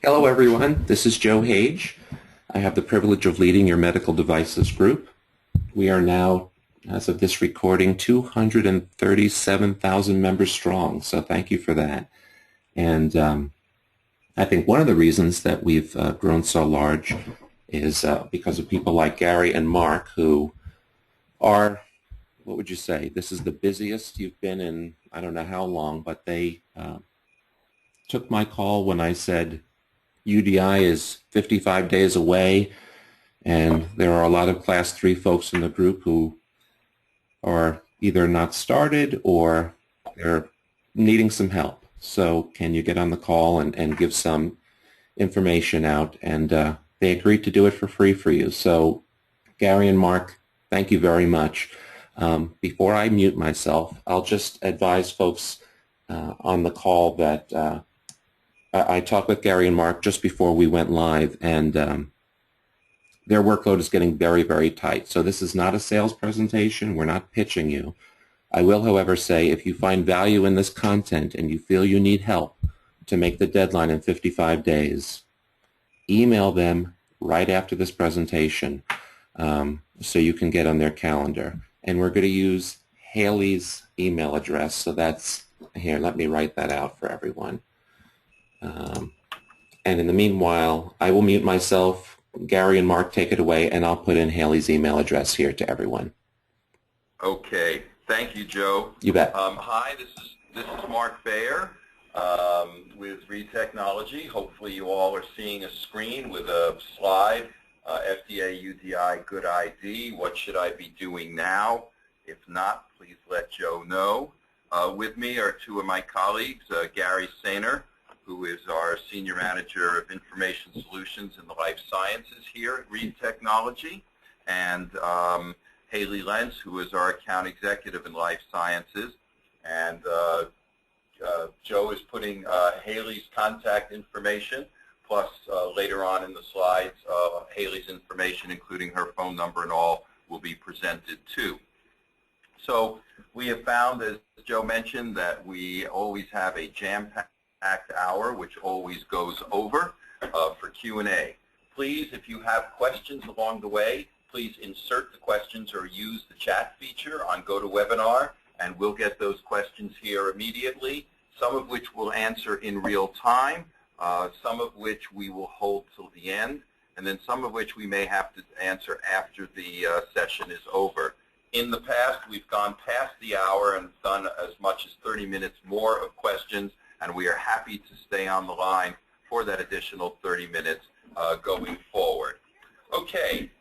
Hello, everyone. This is Joe Hage. I have the privilege of leading your medical devices group. We are now, as of this recording, 237,000 members strong, so thank you for that. And I think one of the reasons that we've grown so large is because of people like Gary and Mark, who are, what would you say, this is the busiest you've been in, I don't know how long, but they took my call when I said UDI is 55 days away, and there are a lot of Class 3 folks in the group who are either not started or they're needing some help. So can you get on the call and give some information out? And they agreed to do it for free for you. So Gary and Mark, thank you very much. Before I mute myself, I'll just advise folks on the call that I talked with Gary and Mark just before we went live, and their workload is getting very, very tight. So this is not a sales presentation. We're not pitching you. I will, however, say if you find value in this content and you feel you need help to make the deadline in 55 days, email them right after this presentation so you can get on their calendar. And we're going to use Haley's email address. So that's, here, let me write that out for everyone. And in the meanwhile, I will mute myself. Gary and Mark, take it away, and I'll put in Haley's email address here to everyone. Okay. Thank you, Joe. You bet. Hi, this is Mark Bayer with Reed Technology. Hopefully you all are seeing a screen with a slide, FDA UDI GUDID. What should I be doing now? If not, please let Joe know. With me are two of my colleagues, Gary Sainer, who is our Senior Manager of Information Solutions in the Life Sciences here at Reed Technology, and Haley Lentz, who is our Account Executive in Life Sciences. And Joe is putting Haley's contact information, plus later on in the slides, Haley's information, including her phone number and all, will be presented too. So we have found, as Joe mentioned, that we always have a jam-packed hour, which always goes over for Q&A. Please, if you have questions along the way, please insert the questions or use the chat feature on GoToWebinar, and we'll get those questions here immediately, some of which we'll answer in real time, some of which we will hold till the end, and then some of which we may have to answer after the session is over. In the past, we've gone past the hour and done as much as 30 minutes more of questions, and we are happy to stay on the line for that additional 30 minutes going forward. Okay,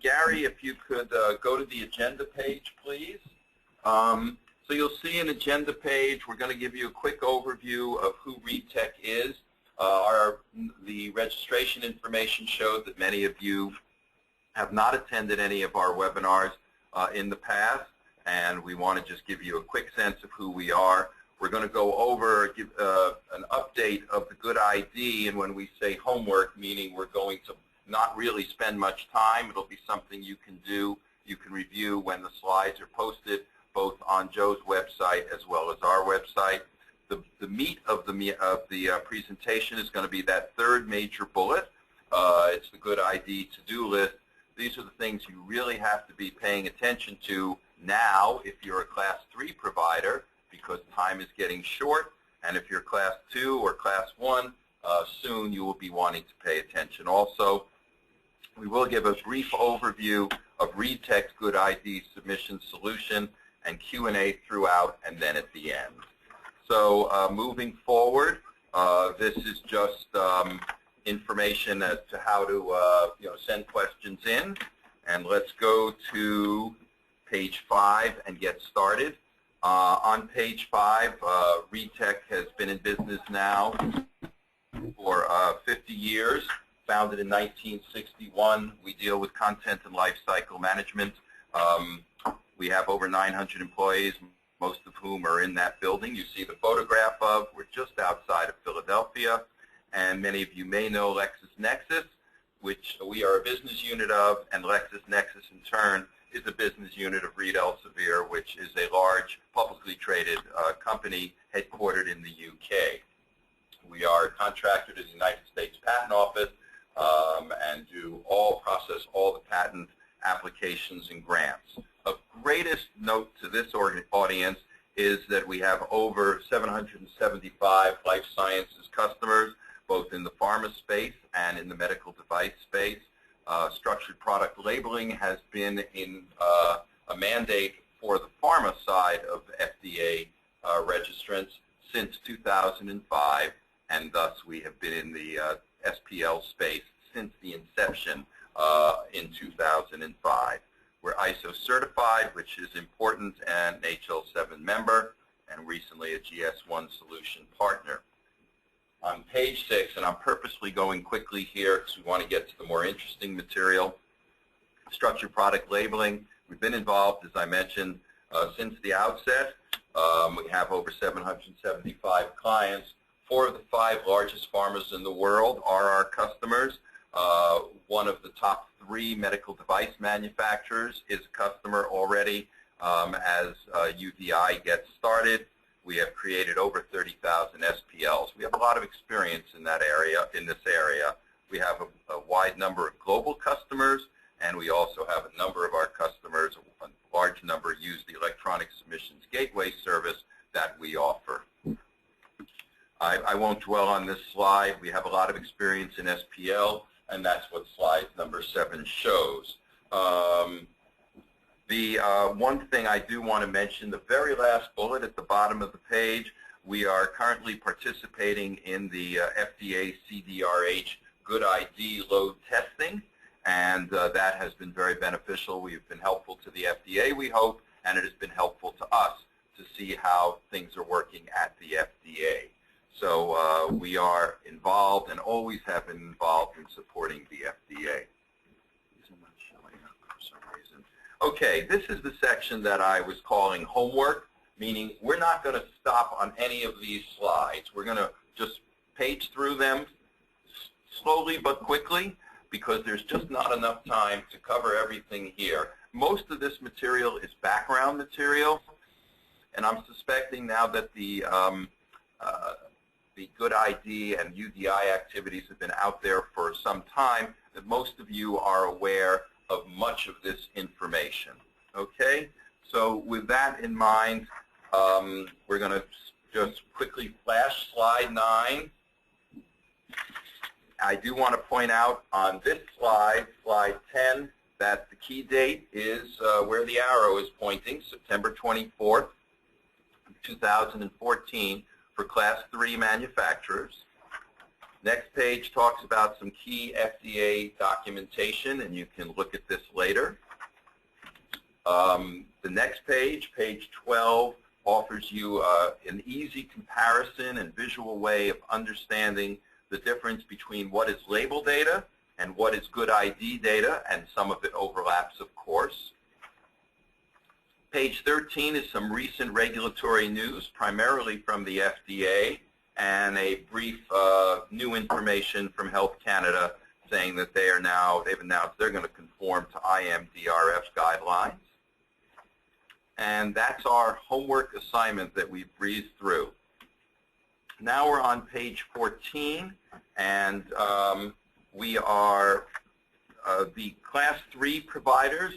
Gary, if you could go to the agenda page, please. So you'll see an agenda page. We're going to give you a quick overview of who Reed Tech is. The registration information showed that many of you have not attended any of our webinars in the past, and we want to just give you a quick sense of who we are. We're going to go over, give an update of the GUDID, and when we say homework, meaning we're going to not really spend much time. It'll be something you can do, you can review when the slides are posted, both on Joe's website as well as our website. The meat of the presentation is going to be that third major bullet. It's the GUDID to-do list. These are the things you really have to be paying attention to now if you're a Class 3 provider, because time is getting short, and if you're Class 2 or Class 1, soon you will be wanting to pay attention. Also, we will give a brief overview of Reed Tech's GUDID submission solution and Q&A throughout, and then at the end. So moving forward, this is just information as to how to send questions in. And let's go to page 5 and get started. On page 5, Reed Tech has been in business now for 50 years. Founded in 1961. We deal with content and life cycle management. We have over 900 employees, most of whom are in that building you see the photograph of. We're just outside of Philadelphia. And many of you may know LexisNexis, which we are a business unit of, and LexisNexis in turn is a business unit of Reed Elsevier, which is a large publicly traded company headquartered in the UK. We are contracted to the United States patent office and process all the patent applications and grants. Of greatest note to this audience is that we have over 775 life sciences customers, both in the pharma space and in the medical device space. Structured product labeling has been in a mandate for the pharma side of FDA registrants since 2005, and thus we have been in the SPL space since the inception in 2005. We're ISO certified, which is important, and an HL7 member, and recently a GS1 solution partner. On page 6, and I'm purposely going quickly here because we want to get to the more interesting material, structured product labeling. We've been involved, as I mentioned, since the outset. We have over 775 clients. 4 of the 5 largest pharmas in the world are our customers. One of the top 3 medical device manufacturers is a customer already as UDI gets started. We have created over 30,000 SPLs. We have a lot of experience in that area, in this area. We have a wide number of global customers, and we also have a number of our customers, a large number, use the electronic submissions gateway service that we offer. I won't dwell on this slide. We have a lot of experience in SPL, and that's what slide number 7 shows. The one thing I do want to mention, the very last bullet at the bottom of the page, we are currently participating in the FDA CDRH GUDID load testing, and that has been very beneficial. We've been helpful to the FDA, we hope, and it has been helpful to us to see how things are working at the FDA. So we are involved and always have been involved in supporting the FDA. Okay, this is the section that I was calling homework, meaning we're not going to stop on any of these slides. We're going to just page through them slowly but quickly because there's just not enough time to cover everything here. Most of this material is background material, and I'm suspecting now that the GUDID and UDI activities have been out there for some time, that most of you are aware of much of this information. Okay? So with that in mind, we're going to just quickly flash slide 9. I do want to point out on this slide, slide 10, that the key date is where the arrow is pointing, September 24th, 2014, for Class 3 manufacturers. Next page talks about some key FDA documentation, and you can look at this later. The next page, page 12, offers you an easy comparison and visual way of understanding the difference between what is label data and what is GUDID data, and some of it overlaps, of course. Page 13 is some recent regulatory news, primarily from the FDA, and a brief new information from Health Canada saying that they've announced they're going to conform to IMDRF guidelines. And that's our homework assignment that we've breezed through. Now we're on page 14, and we are the Class 3 providers.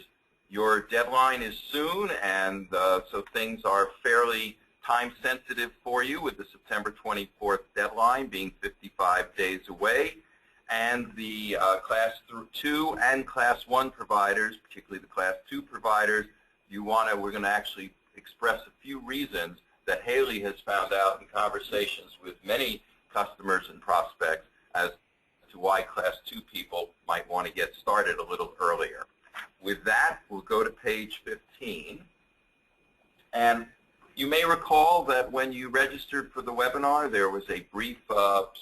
Your deadline is soon, and so things are fairly time-sensitive for you, with the September 24th deadline being 55 days away. And the Class 2 and Class 1 providers, particularly the Class 2 providers, we're going to actually express a few reasons that Haley has found out in conversations with many customers and prospects as to why Class 2 people might want to get started a little earlier. With that, we'll go to page 15. And you may recall that when you registered for the webinar, there was a brief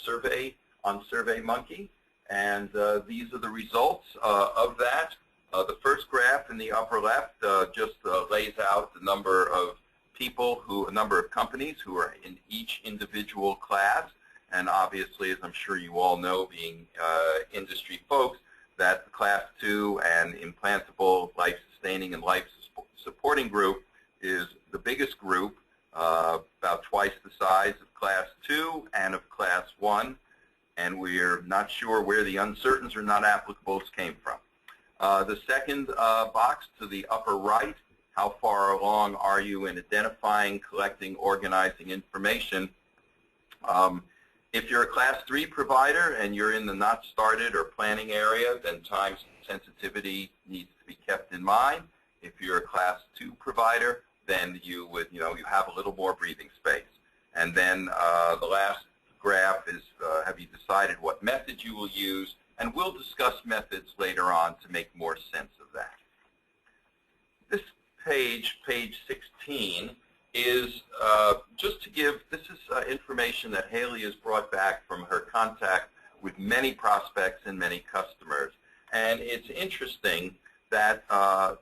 survey on SurveyMonkey, and these are the results of that. The first graph in the upper left just lays out the number of number of companies who are in each individual class, and obviously, as I'm sure you all know, being industry folks, that the Class 2 and implantable, life-sustaining, and life-supporting group is the biggest group, about twice the size of Class 2 and of Class 1. and we're not sure where the uncertains or not applicables came from. The second box to the upper right, how far along are you in identifying, collecting, organizing information? If you're a Class 3 provider and you're in the not started or planning area, then time sensitivity needs to be kept in mind. If you're a Class 2 provider, then you have a little more breathing space. And then the last graph is, have you decided what method you will use? And we'll discuss methods later on to make more sense of that. This page 16, is just to give, this is information that Haley has brought back from her contact with many prospects and many customers. And it's interesting that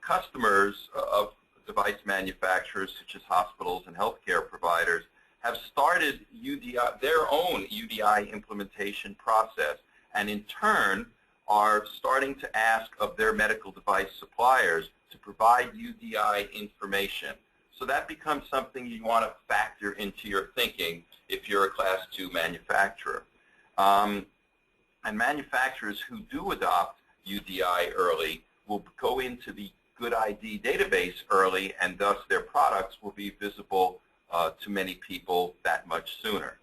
customers of device manufacturers such as hospitals and healthcare providers have started UDI, their own UDI implementation process, and in turn are starting to ask of their medical device suppliers to provide UDI information. So that becomes something you want to factor into your thinking if you're a Class 2 manufacturer. And manufacturers who do adopt UDI early will go into the GUDID database early, and thus their products will be visible to many people that much sooner.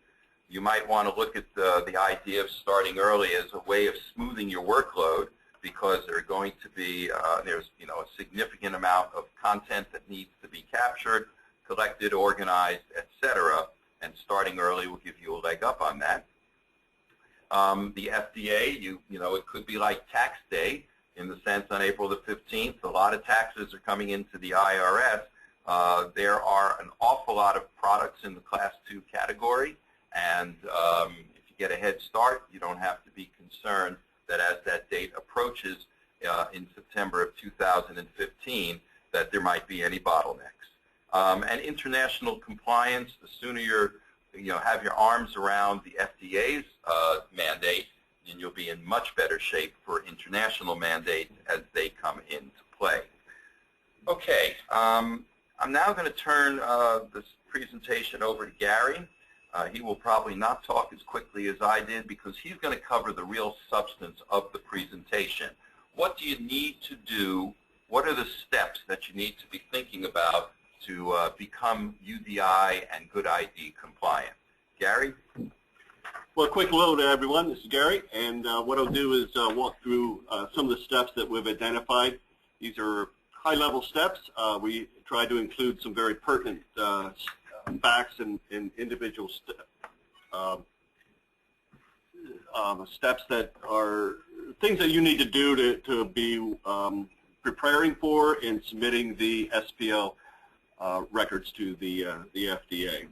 You might want to look at the idea of starting early as a way of smoothing your workload, because there are going to be there's a significant amount of content that needs to be captured, collected, organized, etc. And starting early will give you a leg up on that. The FDA, it could be like tax day in the sense on April the 15th, a lot of taxes are coming into the IRS. There are an awful lot of products in the Class 2 category, and if you get a head start, you don't have to be concerned that as that date approaches in September of 2015, that there might be any bottlenecks. And international compliance, the sooner you have your arms around the FDA's mandate, then you'll be in much better shape for international mandates as they come into play. Okay, I'm now going to turn this presentation over to Gary. He will probably not talk as quickly as I did because he's going to cover the real substance of the presentation. What do you need to do? What are the steps that you need to be thinking about to become UDI and GUDID compliant? Gary? Well, a quick hello to everyone. This is Gary, and what I'll do is walk through some of the steps that we've identified. These are high-level steps. We try to include some very pertinent facts and individual steps that are things that you need to do to be preparing for and submitting the SPL records to the FDA.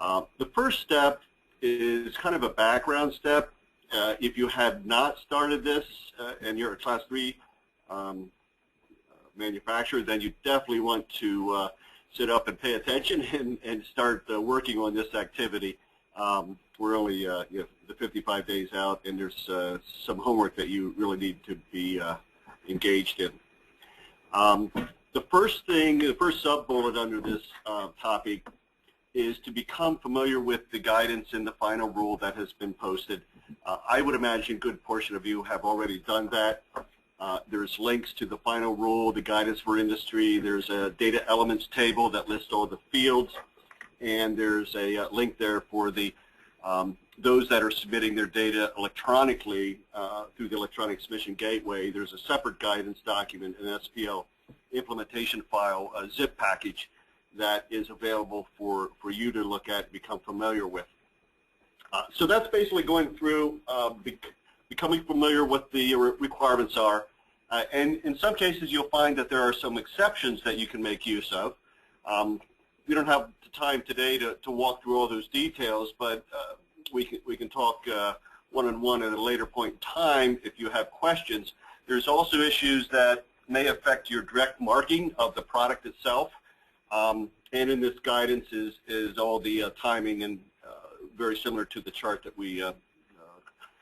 The first step is kind of a background step. If you have not started this and you're a Class 3 manufacturer, then you definitely want to sit up and pay attention and start working on this activity. We're only the 55 days out, and there's some homework that you really need to be engaged in. The first thing, the first sub-bullet under this topic is to become familiar with the guidance in the final rule that has been posted. I would imagine a good portion of you have already done that. There's links to the final rule, the guidance for industry. There's a data elements table that lists all the fields, and there's a link there for the those that are submitting their data electronically through the electronic submission gateway. There's a separate guidance document, an SPL implementation file, a zip package that is available for you to look at and become familiar with. So that's basically going through becoming familiar with the requirements are. And in some cases, you'll find that there are some exceptions that you can make use of. We don't have the time today to walk through all those details, but we can talk one-on-one at a later point in time if you have questions. There's also issues that may affect your direct marking of the product itself. And in this guidance is all the timing, and very similar to the chart that we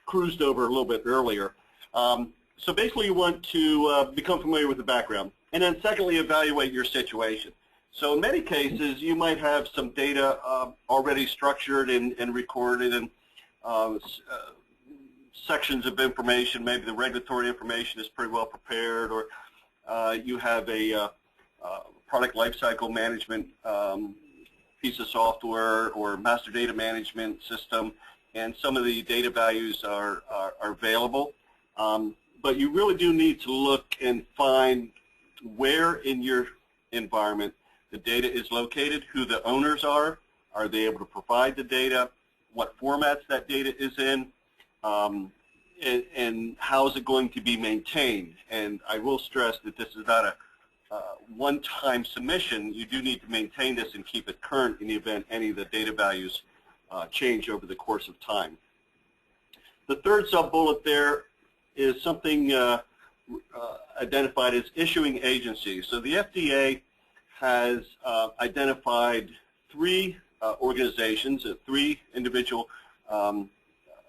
cruised over a little bit earlier. So basically you want to become familiar with the background. And then secondly, evaluate your situation. So in many cases, you might have some data already structured and recorded and sections of information. Maybe the regulatory information is pretty well prepared, or you have a product lifecycle management piece of software or master data management system, and some of the data values are available. But you really do need to look and find where in your environment the data is located, who the owners are they able to provide the data, what formats that data is in, and how is it going to be maintained. And I will stress that this is not a one-time submission. You do need to maintain this and keep it current in the event any of the data values change over the course of time. The third sub-bullet there is something identified as issuing agencies. So the FDA has identified three organizations, three individual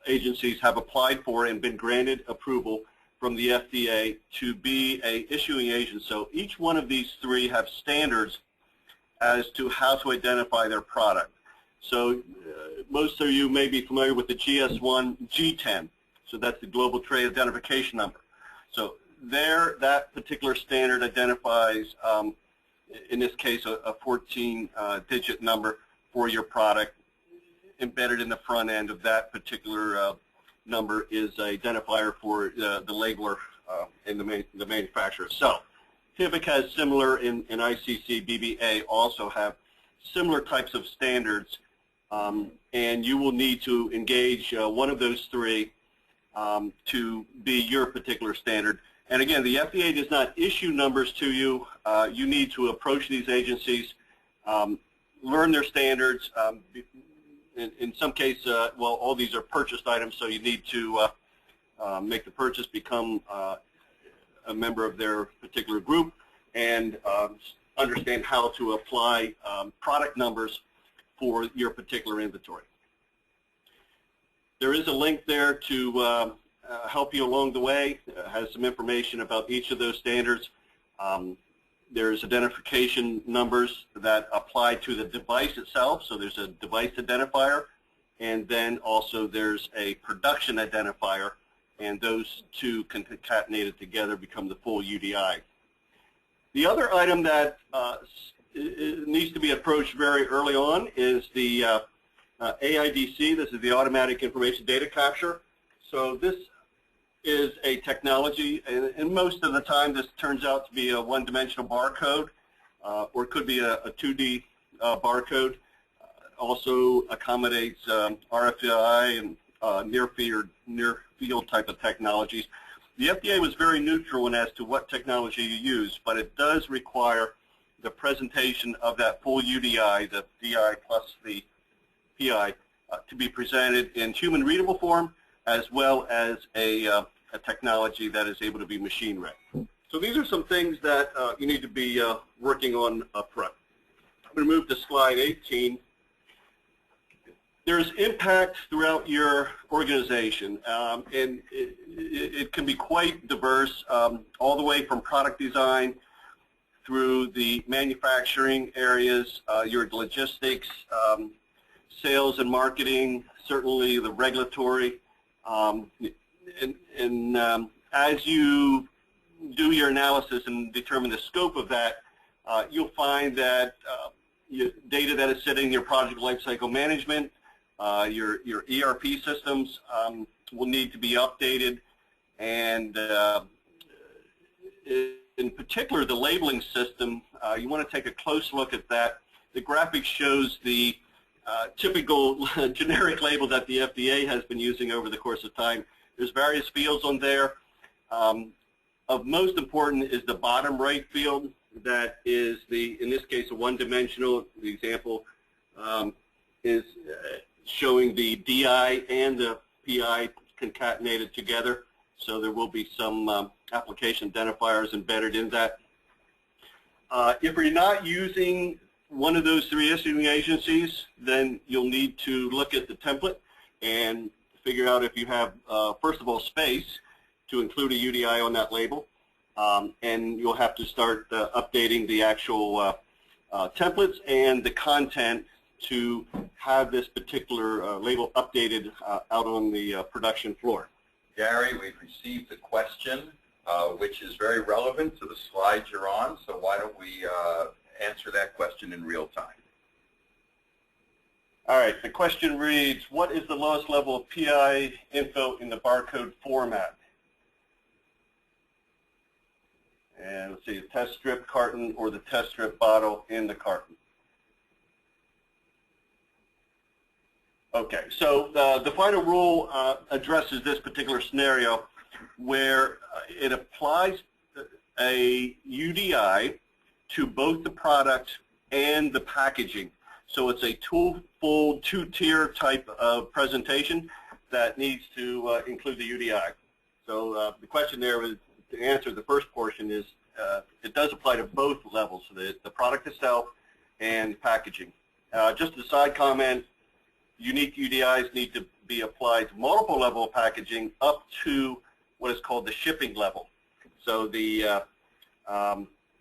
agencies have applied for and been granted approval from the FDA to be a issuing agent. So each one of these three have standards as to how to identify their product. So most of you may be familiar with the GS1 G10. So that's the Global Trade Identification Number. So there, that particular standard identifies, in this case, a 14-digit number for your product. Embedded in the front end of that particular number is an identifier for the labeler and the manufacturer itself. TIVIC has similar, in ICC, BBA also have similar types of standards, and you will need to engage one of those three to be your particular standard. And again, the FDA does not issue numbers to you. You need to approach these agencies, learn their standards. In some cases, well, all these are purchased items, so you need to make the purchase, become a member of their particular group, and understand how to apply product numbers for your particular inventory. There is a link there to help you along the way. It has some information about each of those standards. There's identification numbers that apply to the device itself, so there's a device identifier, and then also there's a production identifier, and those two concatenated together become the full UDI. The other item that needs to be approached very early on is the AIDC. This is the Automatic Information Data Capture. So this is a technology, and most of the time this turns out to be a one-dimensional barcode, or it could be a 2D barcode. Also accommodates RFID and near-field type of technologies. The FDA was very neutral as to what technology you use, but it does require the presentation of that full UDI, the DI plus the PI, to be presented in human-readable form, as well as a technology that is able to be machine read. So these are some things that you need to be working on up front. I'm going to move to slide 18. There's impact throughout your organization, and it can be quite diverse, all the way from product design through the manufacturing areas, your logistics, sales and marketing, certainly the regulatory. As you do your analysis and determine the scope of that, you'll find that data that is sitting in your project lifecycle management, your ERP systems will need to be updated, and in particular the labeling system, you want to take a close look at that. The graphic shows the typical generic label that the FDA has been using over the course of time. There's various fields on there. Of most important is the bottom right field, that is in this case, a one-dimensional. The example is showing the DI and the PI concatenated together. So there will be some application identifiers embedded in that. If you're not using one of those three issuing agencies, then you'll need to look at the template and figure out if you have, first of all, space to include a UDI on that label. And you'll have to start updating the actual templates and the content to have this particular label updated out on the production floor. Gary, we've received a question which is very relevant to the slides you're on, so why don't we answer that question in real time. All right, the question reads, what is the lowest level of PI info in the barcode format? And let's see, the test strip carton or the test strip bottle in the carton. Okay, so the final rule addresses this particular scenario where it applies a UDI to both the product and the packaging. So it's a two-fold, two-tier type of presentation that needs to include the UDI. So the question there is, to answer the first portion is, it does apply to both levels, the product itself and packaging. Just a side comment, unique UDIs need to be applied to multiple level of packaging up to what is called the shipping level. So the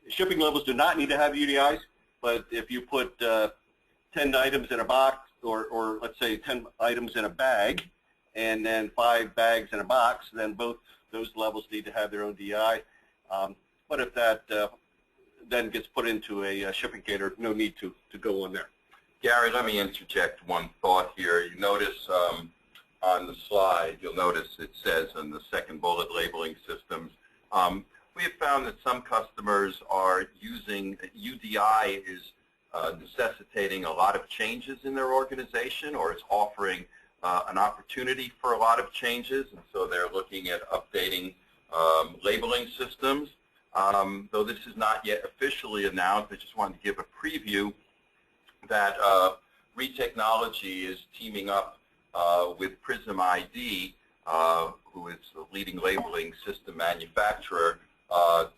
shipping levels do not need to have UDIs, but if you put 10 items in a box, or let's say 10 items in a bag, and then 5 bags in a box, then both those levels need to have their own DI. But if that then gets put into a shipping container, no need to go on there. Gary, let me interject one thought here. You notice on the slide, you'll notice it says in the second bullet, labeling systems. We have found that some customers are using, UDI is necessitating a lot of changes in their organization, or is offering an opportunity for a lot of changes, and so they're looking at updating labeling systems. Though this is not yet officially announced, I just wanted to give a preview that Technology is teaming up with Prism ID, who is the leading labeling system manufacturer,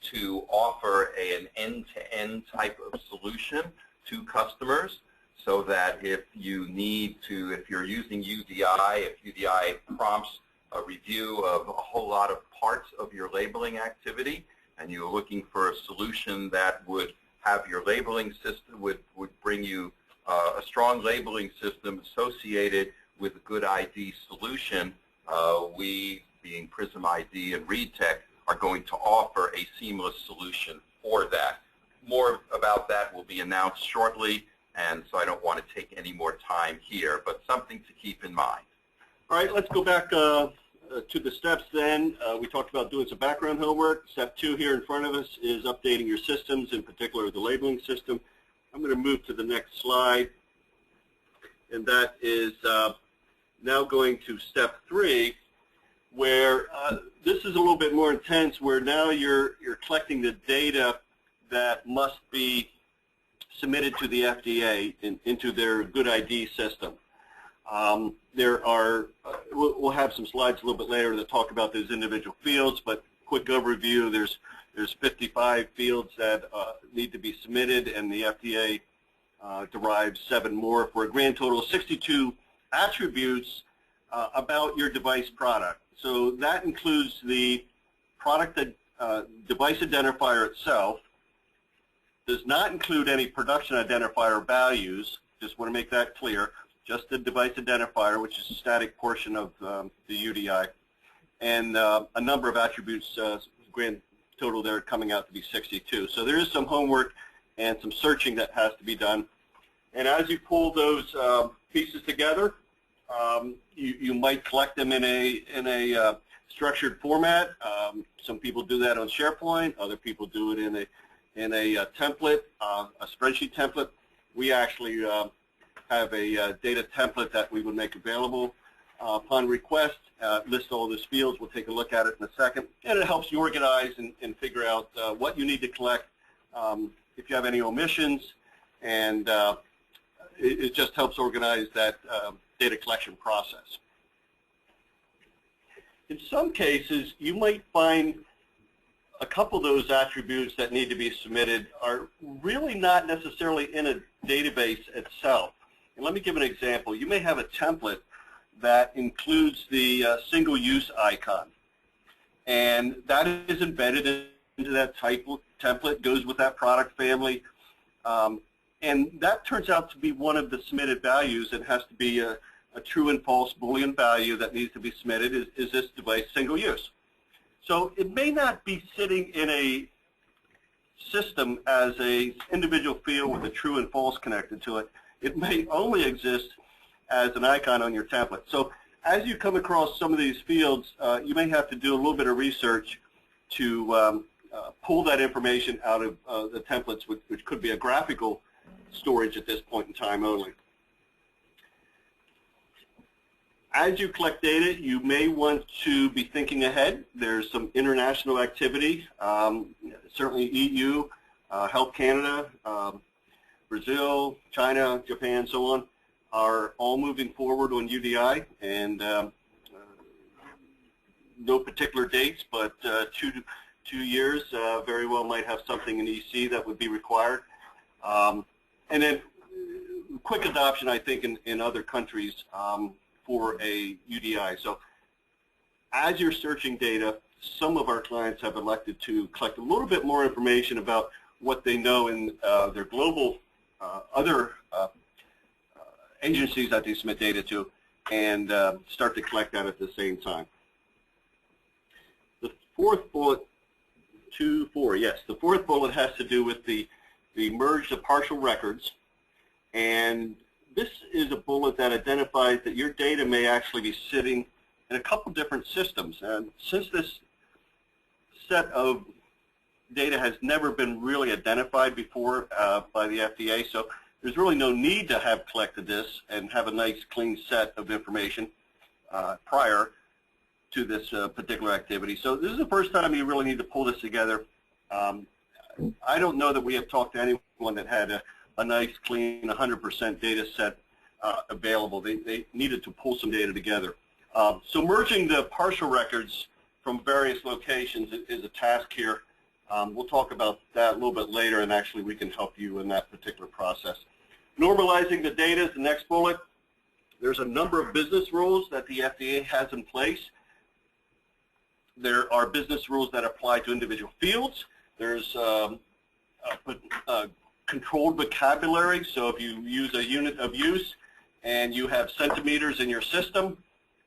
to offer an end-to-end type of solution to customers, so that if you need to, if you're using UDI, if UDI prompts a review of a whole lot of parts of your labeling activity, and you're looking for a solution that would have your labeling system, would bring you a strong labeling system associated with a GUDID solution, we, being Prism ID and ReadTech, are going to offer a seamless solution for that. More about that will be announced shortly, and so I don't want to take any more time here, but something to keep in mind. All right, let's go back to the steps then. We talked about doing some background homework. Step 2 here in front of us is updating your systems, in particular the labeling system. I'm going to move to the next slide, and that is now going to step 3, where this is a little bit more intense, where now you're collecting the data that must be submitted to the FDA into their GUDID system. There are, we'll have some slides a little bit later that talk about those individual fields, but quick overview, there's 55 fields that need to be submitted, and the FDA derives 7 more for a grand total of 62 attributes about your device product. So that includes the product device identifier itself, does not include any production identifier values, just want to make that clear, just the device identifier, which is a static portion of the UDI, and a number of attributes, grand total there coming out to be 62. So there is some homework and some searching that has to be done. And as you pull those pieces together, you might collect them in a structured format. Some people do that on SharePoint. Other people do it in a template, a spreadsheet template. We actually have a data template that we would make available upon request. List all those fields. We'll take a look at it in a second. And it helps you organize and figure out what you need to collect, if you have any omissions, and it just helps organize that data collection process. In some cases, you might find a couple of those attributes that need to be submitted are really not necessarily in a database itself. And let me give an example. You may have a template that includes the single-use icon, and that is embedded into that template, goes with that product family, and that turns out to be one of the submitted values that has to be a true and false Boolean value that needs to be submitted. Is this device single use? So it may not be sitting in a system as a individual field with a true and false connected to it. It may only exist as an icon on your template. So as you come across some of these fields, you may have to do a little bit of research to pull that information out of the templates, which could be a graphical storage at this point in time only. As you collect data, you may want to be thinking ahead. There's some international activity, certainly EU, Health Canada, Brazil, China, Japan, so on, are all moving forward on UDI, and no particular dates, but 2 years very well might have something in EC that would be required. And then quick adoption, I think, in other countries for a UDI. So as you're searching data, some of our clients have elected to collect a little bit more information about what they know in their global other agencies that they submit data to, and start to collect that at the same time. The fourth bullet, 2.4, yes, the fourth bullet has to do with the merge of partial records, and this is a bullet that identifies that your data may actually be sitting in a couple different systems. And since this set of data has never been really identified before by the FDA, so there's really no need to have collected this and have a nice clean set of information prior to this particular activity. So this is the first time you really need to pull this together. I don't know that we have talked to anyone that had a nice, clean, 100% data set available. They needed to pull some data together. So merging the partial records from various locations is a task here. We'll talk about that a little bit later, and actually we can help you in that particular process. Normalizing the data is the next bullet. There's a number of business rules that the FDA has in place. There are business rules that apply to individual fields. There's controlled vocabulary, so if you use a unit of use and you have centimeters in your system,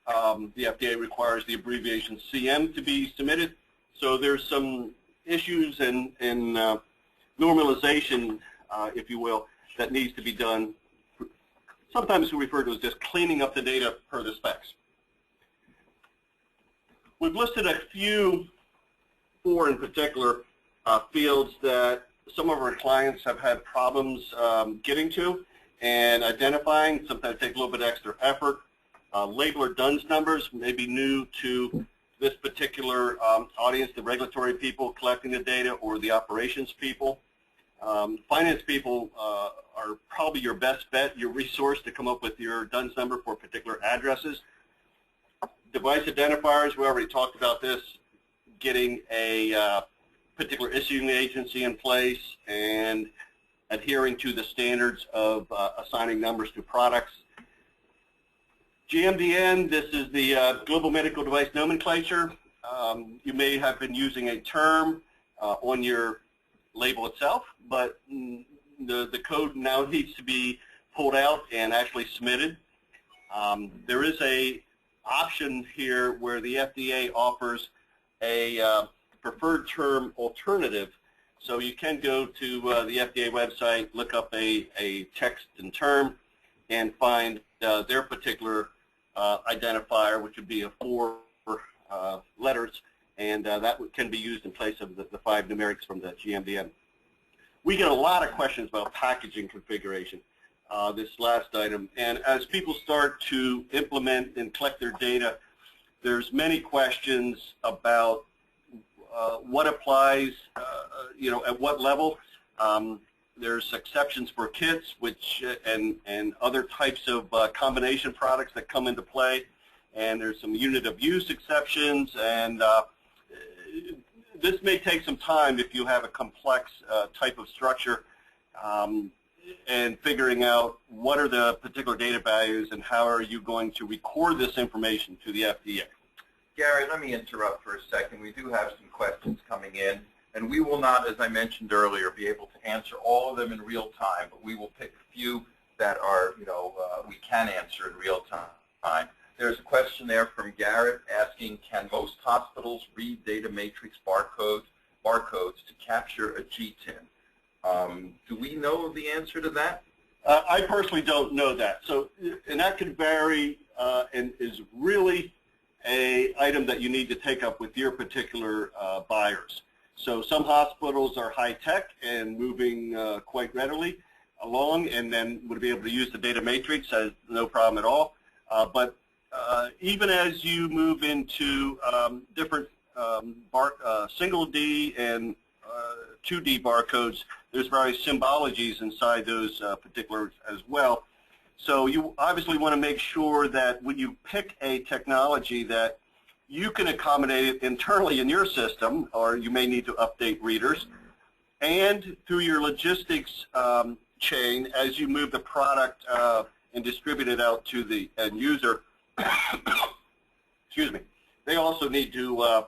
the FDA requires the abbreviation CM to be submitted. So there's some issues in normalization, if you will, that needs to be done. Sometimes we refer to as just cleaning up the data per the specs. We've listed a few, 4 in particular, fields that some of our clients have had problems getting to and identifying. Sometimes take a little bit extra effort. Labeler DUNS numbers may be new to this particular audience, the regulatory people collecting the data or the operations people. Finance people are probably your best bet, your resource to come up with your DUNS number for particular addresses. Device identifiers, we already talked about this, getting a particular issuing agency in place and adhering to the standards of assigning numbers to products. GMDN, this is the Global Medical Device Nomenclature. You may have been using a term on your label itself, but the code now needs to be pulled out and actually submitted. There is a option here where the FDA offers a preferred term alternative. So you can go to the FDA website, look up a text and term, and find their particular identifier, which would be a 4 letters, and that can be used in place of the 5 numerics from the GMDN. We get a lot of questions about packaging configuration, this last item, and as people start to implement and collect their data, there's many questions about what applies, at what level. There's exceptions for kits, which and other types of combination products that come into play, and there's some unit of use exceptions, and this may take some time if you have a complex type of structure, and figuring out what are the particular data values and how are you going to record this information to the FDA. Gary, let me interrupt for a second. We do have some questions coming in, and we will not, as I mentioned earlier, be able to answer all of them in real time, but we will pick a few that are, we can answer in real time. There's a question there from Garrett asking, can most hospitals read data matrix barcodes to capture a GTIN? Do we know the answer to that? I personally don't know that. So, and that could vary and is really a item that you need to take up with your particular buyers. So some hospitals are high-tech and moving quite readily along, and then would be able to use the data matrix as no problem at all. But even as you move into different single D and 2D barcodes, there's various symbologies inside those particulars as well. So you obviously want to make sure that when you pick a technology that you can accommodate it internally in your system, or you may need to update readers, and through your logistics chain as you move the product and distribute it out to the end user. Excuse me. They also need to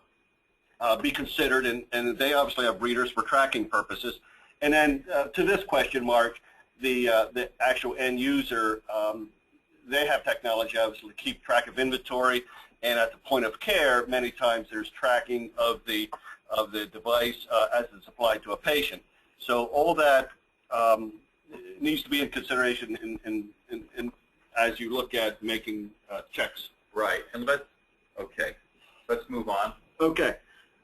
be considered, and they obviously have readers for tracking purposes. And then to this question, Mark, the actual end user, they have technology obviously to keep track of inventory, and at the point of care, many times there's tracking of the device as it's applied to a patient. So all that needs to be in consideration in as you look at making checks. Right. And let's move on. Okay.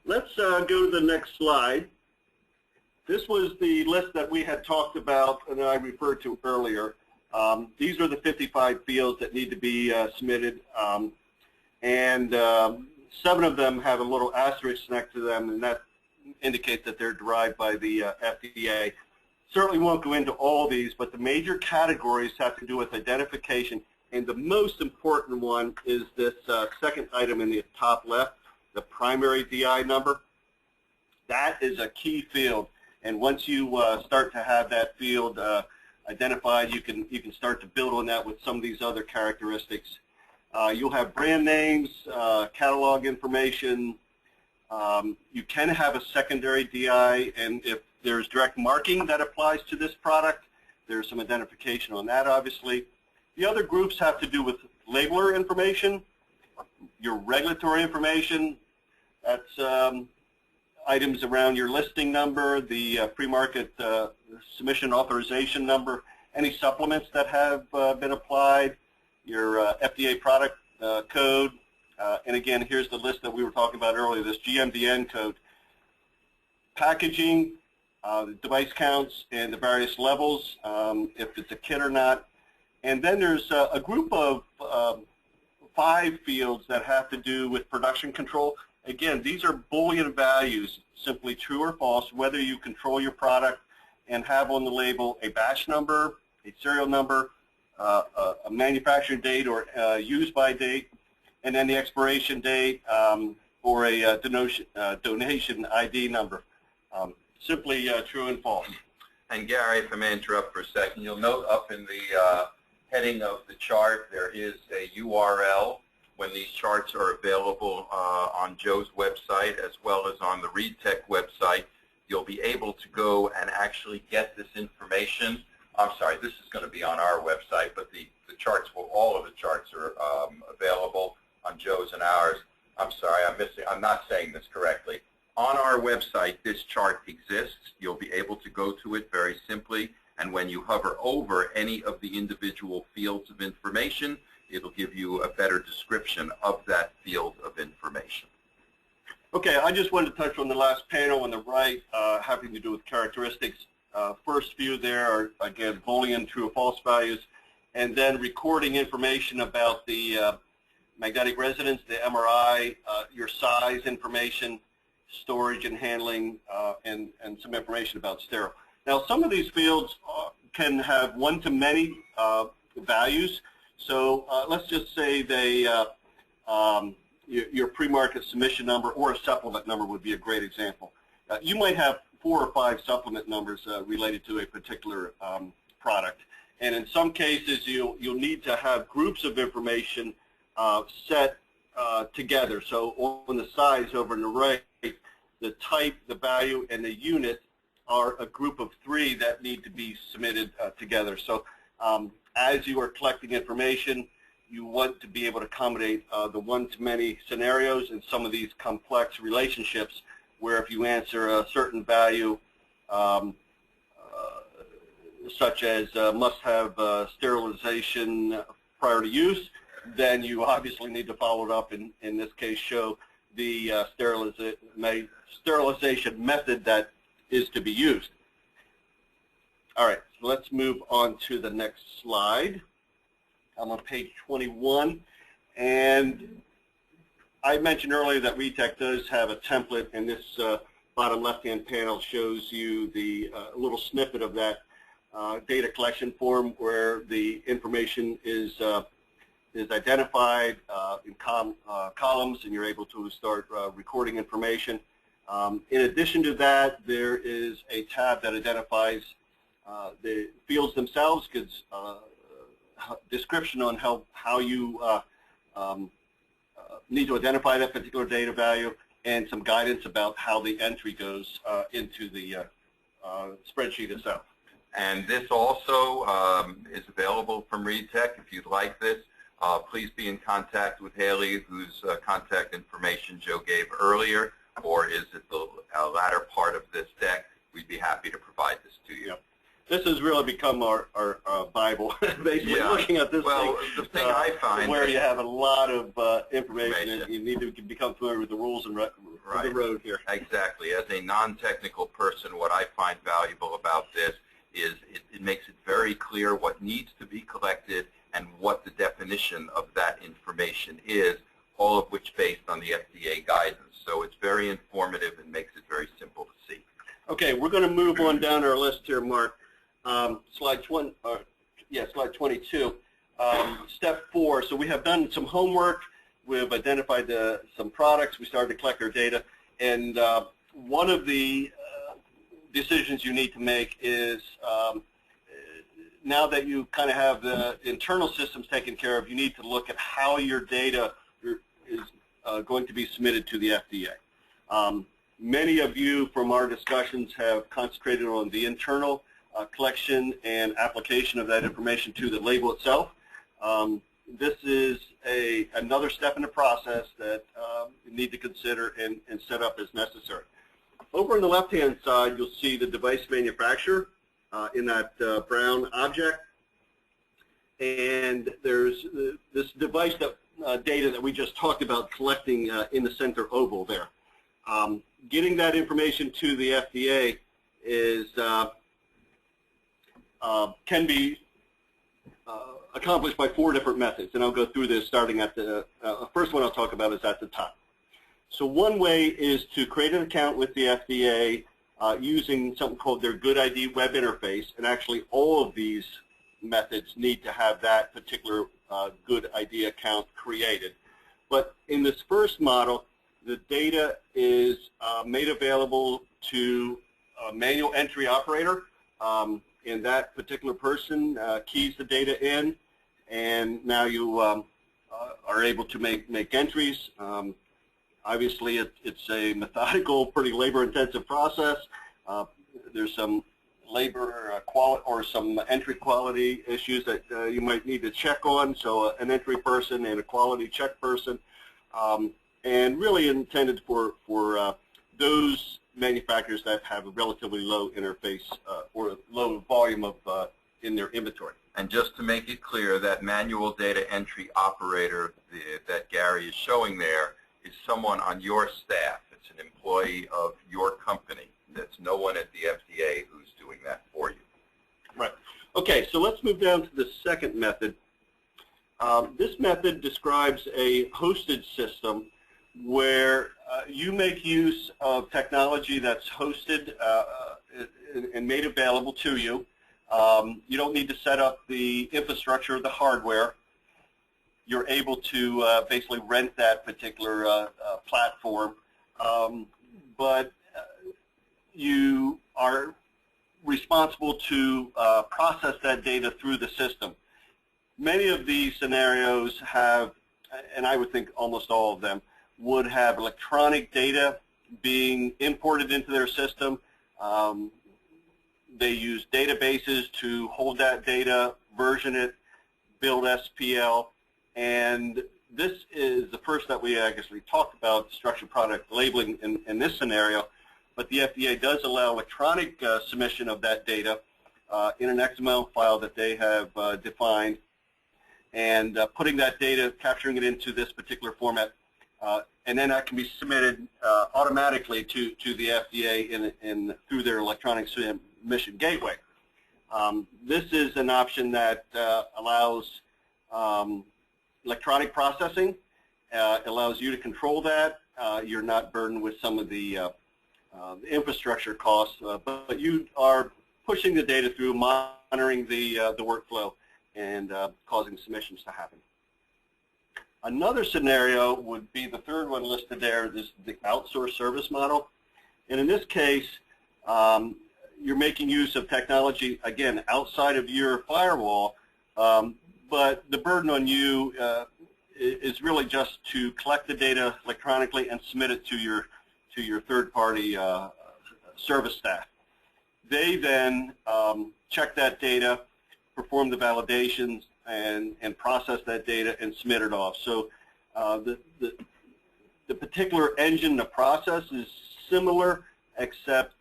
Let's go to the next slide. This was the list that we had talked about and I referred to earlier. These are the 55 fields that need to be submitted, and 7 of them have a little asterisk next to them, and that indicates that they're derived by the FDA. Certainly won't go into all these, but the major categories have to do with identification, and the most important one is this second item in the top left, the primary DI number. That is a key field, and once you start to have that field identified, you can start to build on that with some of these other characteristics. You'll have brand names, catalog information. You can have a secondary DI, and if there's direct marking that applies to this product, there's some identification on that, obviously. The other groups have to do with labeler information, your regulatory information. That's items around your listing number, the pre-market submission authorization number, any supplements that have been applied, your FDA product code, and again, here's the list that we were talking about earlier, this GMDN code. Packaging, the device counts, and the various levels, if it's a kit or not. And then there's a group of 5 fields that have to do with production control. Again, these are Boolean values, simply true or false, whether you control your product and have on the label a batch number, a serial number, a manufacturing date or use by date, and then the expiration date or a donation ID number. Simply true and false. And Gary, if I may interrupt for a second, you'll note up in the heading of the chart there is a URL. When these charts are available on Joe's website as well as on the ReadTech website, you'll be able to go and actually get this information. I'm sorry, this is going to be on our website, but the charts, all of the charts are available on Joe's and ours. I'm sorry, I'm not saying this correctly. On our website, this chart exists. You'll be able to go to it very simply, and when you hover over any of the individual fields of information, it'll give you a better description of that field of information. Okay, I just wanted to touch on the last panel on the right, having to do with characteristics. First few there are, again, Boolean true or false values, and then recording information about the magnetic resonance, the MRI, your size information, storage and handling, and some information about sterile. Now, some of these fields can have one-to-many values. So let's just say they, your pre-market submission number or a supplement number would be a great example. You might have 4 or 5 supplement numbers related to a particular product. And in some cases, you'll need to have groups of information set together. So on the size over on the right, the type, the value, and the unit are a group of 3 that need to be submitted together. So As you are collecting information, you want to be able to accommodate the one-to-many scenarios and some of these complex relationships where if you answer a certain value, such as must have sterilization prior to use, then you obviously need to follow it up and in this case show the sterilization method that is to be used. All right, so let's move on to the next slide. I'm on page 21, and I mentioned earlier that RETEC does have a template, and this bottom left-hand panel shows you the little snippet of that data collection form where the information is identified in columns, and you're able to start recording information. In addition to that, there is a tab that identifies the fields themselves, gives description on how you need to identify that particular data value, and some guidance about how the entry goes into the spreadsheet itself. And this also is available from RETEC. If you'd like this, please be in contact with Haley, whose contact information Joe gave earlier, or is at the latter part of this deck. We'd be happy to provide this to you. Yep. This has really become our Bible, basically, yeah. Looking at this well, thing, the thing I find where you have a lot of information, and you need to become familiar with the rules and the road here. Exactly. As a non-technical person, what I find valuable about this is it makes it very clear what needs to be collected and what the definition of that information is, all of which based on the FDA guidance. So it's very informative and makes it very simple to see. Okay, we're going to move on down our list here, Mark. Slide 22. Step 4. So we have done some homework. We've identified some products. We started to collect our data. And one of the decisions you need to make is now that you kind of have the internal systems taken care of, you need to look at how your data is going to be submitted to the FDA. Many of you from our discussions have concentrated on the internal collection and application of that information to the label itself. This is another step in the process that you need to consider and set up as necessary. Over on the left-hand side, you'll see the device manufacturer in that brown object. And there's this device data that we just talked about collecting in the center oval there. Getting that information to the FDA is can be accomplished by 4 different methods, and I'll go through this starting at the first one I'll talk about is at the top. So one way is to create an account with the FDA using something called their GUDID web interface, and actually all of these methods need to have that particular GUDID account created. But in this first model, the data is made available to a manual entry operator, and that particular person keys the data in, and now you are able to make entries. Obviously, it's a methodical, pretty labor-intensive process. There's some labor quality or some entry quality issues that you might need to check on, so an entry person and a quality check person, and really intended for those manufacturers that have a relatively low interface or low volume of in their inventory. And just to make it clear, that manual data entry operator that Gary is showing there is someone on your staff. It's an employee of your company. That's no one at the FDA who's doing that for you. Right. Okay, so let's move down to the second method. This method describes a hosted system where you make use of technology that's hosted and made available to you. You don't need to set up the infrastructure, the hardware. You're able to basically rent that particular platform, but you are responsible to process that data through the system. Many of these scenarios have, and I would think almost all of them, would have electronic data being imported into their system. They use databases to hold that data version it, build SPL, and this is the first that we actually talked about structured product labeling in this scenario, but the FDA does allow electronic submission of that data in an XML file that they have defined, and putting that data, capturing it into this particular format, and then that can be submitted automatically to the FDA through their electronic submission gateway. This is an option that allows electronic processing. Allows you to control that. You're not burdened with some of the infrastructure costs, but you are pushing the data through, monitoring the workflow, and causing submissions to happen. Another scenario would be the third one listed there, is the outsourced service model. And in this case, you're making use of technology, again, outside of your firewall, but the burden on you is really just to collect the data electronically and submit it to your third-party service staff. They then check that data, perform the validations, and process that data and submit it off. So the particular engine, the process is similar, except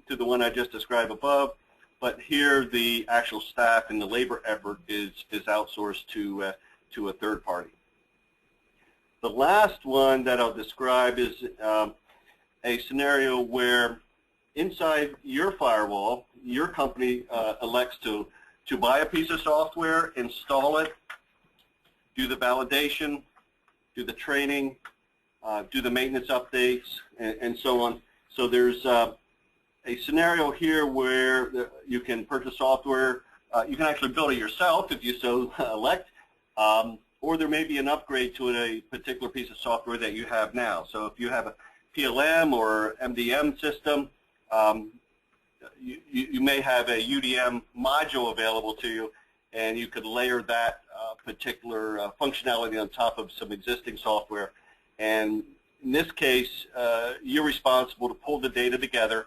to the one I just described above, but here the actual staff and the labor effort is outsourced to a third party. The last one that I'll describe is a scenario where inside your firewall, your company elects to buy a piece of software, install it, do the validation, do the training, do the maintenance updates, and so on. So there's a scenario here where you can purchase software. You can actually build it yourself if you so elect, or there may be an upgrade to a particular piece of software that you have now. So if you have a PLM or MDM system, you may have a UDM module available to you, and you could layer that particular functionality on top of some existing software. And in this case, you're responsible to pull the data together,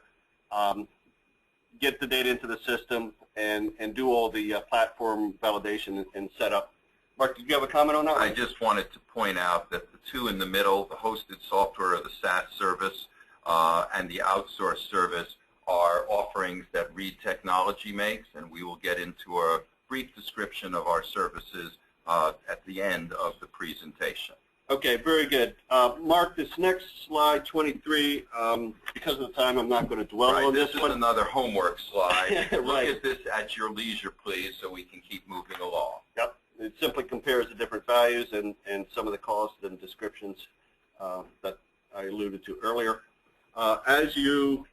get the data into the system, and do all the platform validation and setup. Mark, did you have a comment on that? I just wanted to point out that the two in the middle, the hosted software or the SaaS service and the outsourced service, are offerings that Reed Technology makes, and we will get into a brief description of our services at the end of the presentation. Okay, very good. Mark, this next slide, 23, because of the time, I'm not going to dwell on this one. This is another homework slide. Right. Look at this at your leisure, please, so we can keep moving along. Yep. It simply compares the different values and some of the costs and descriptions that I alluded to earlier. As you,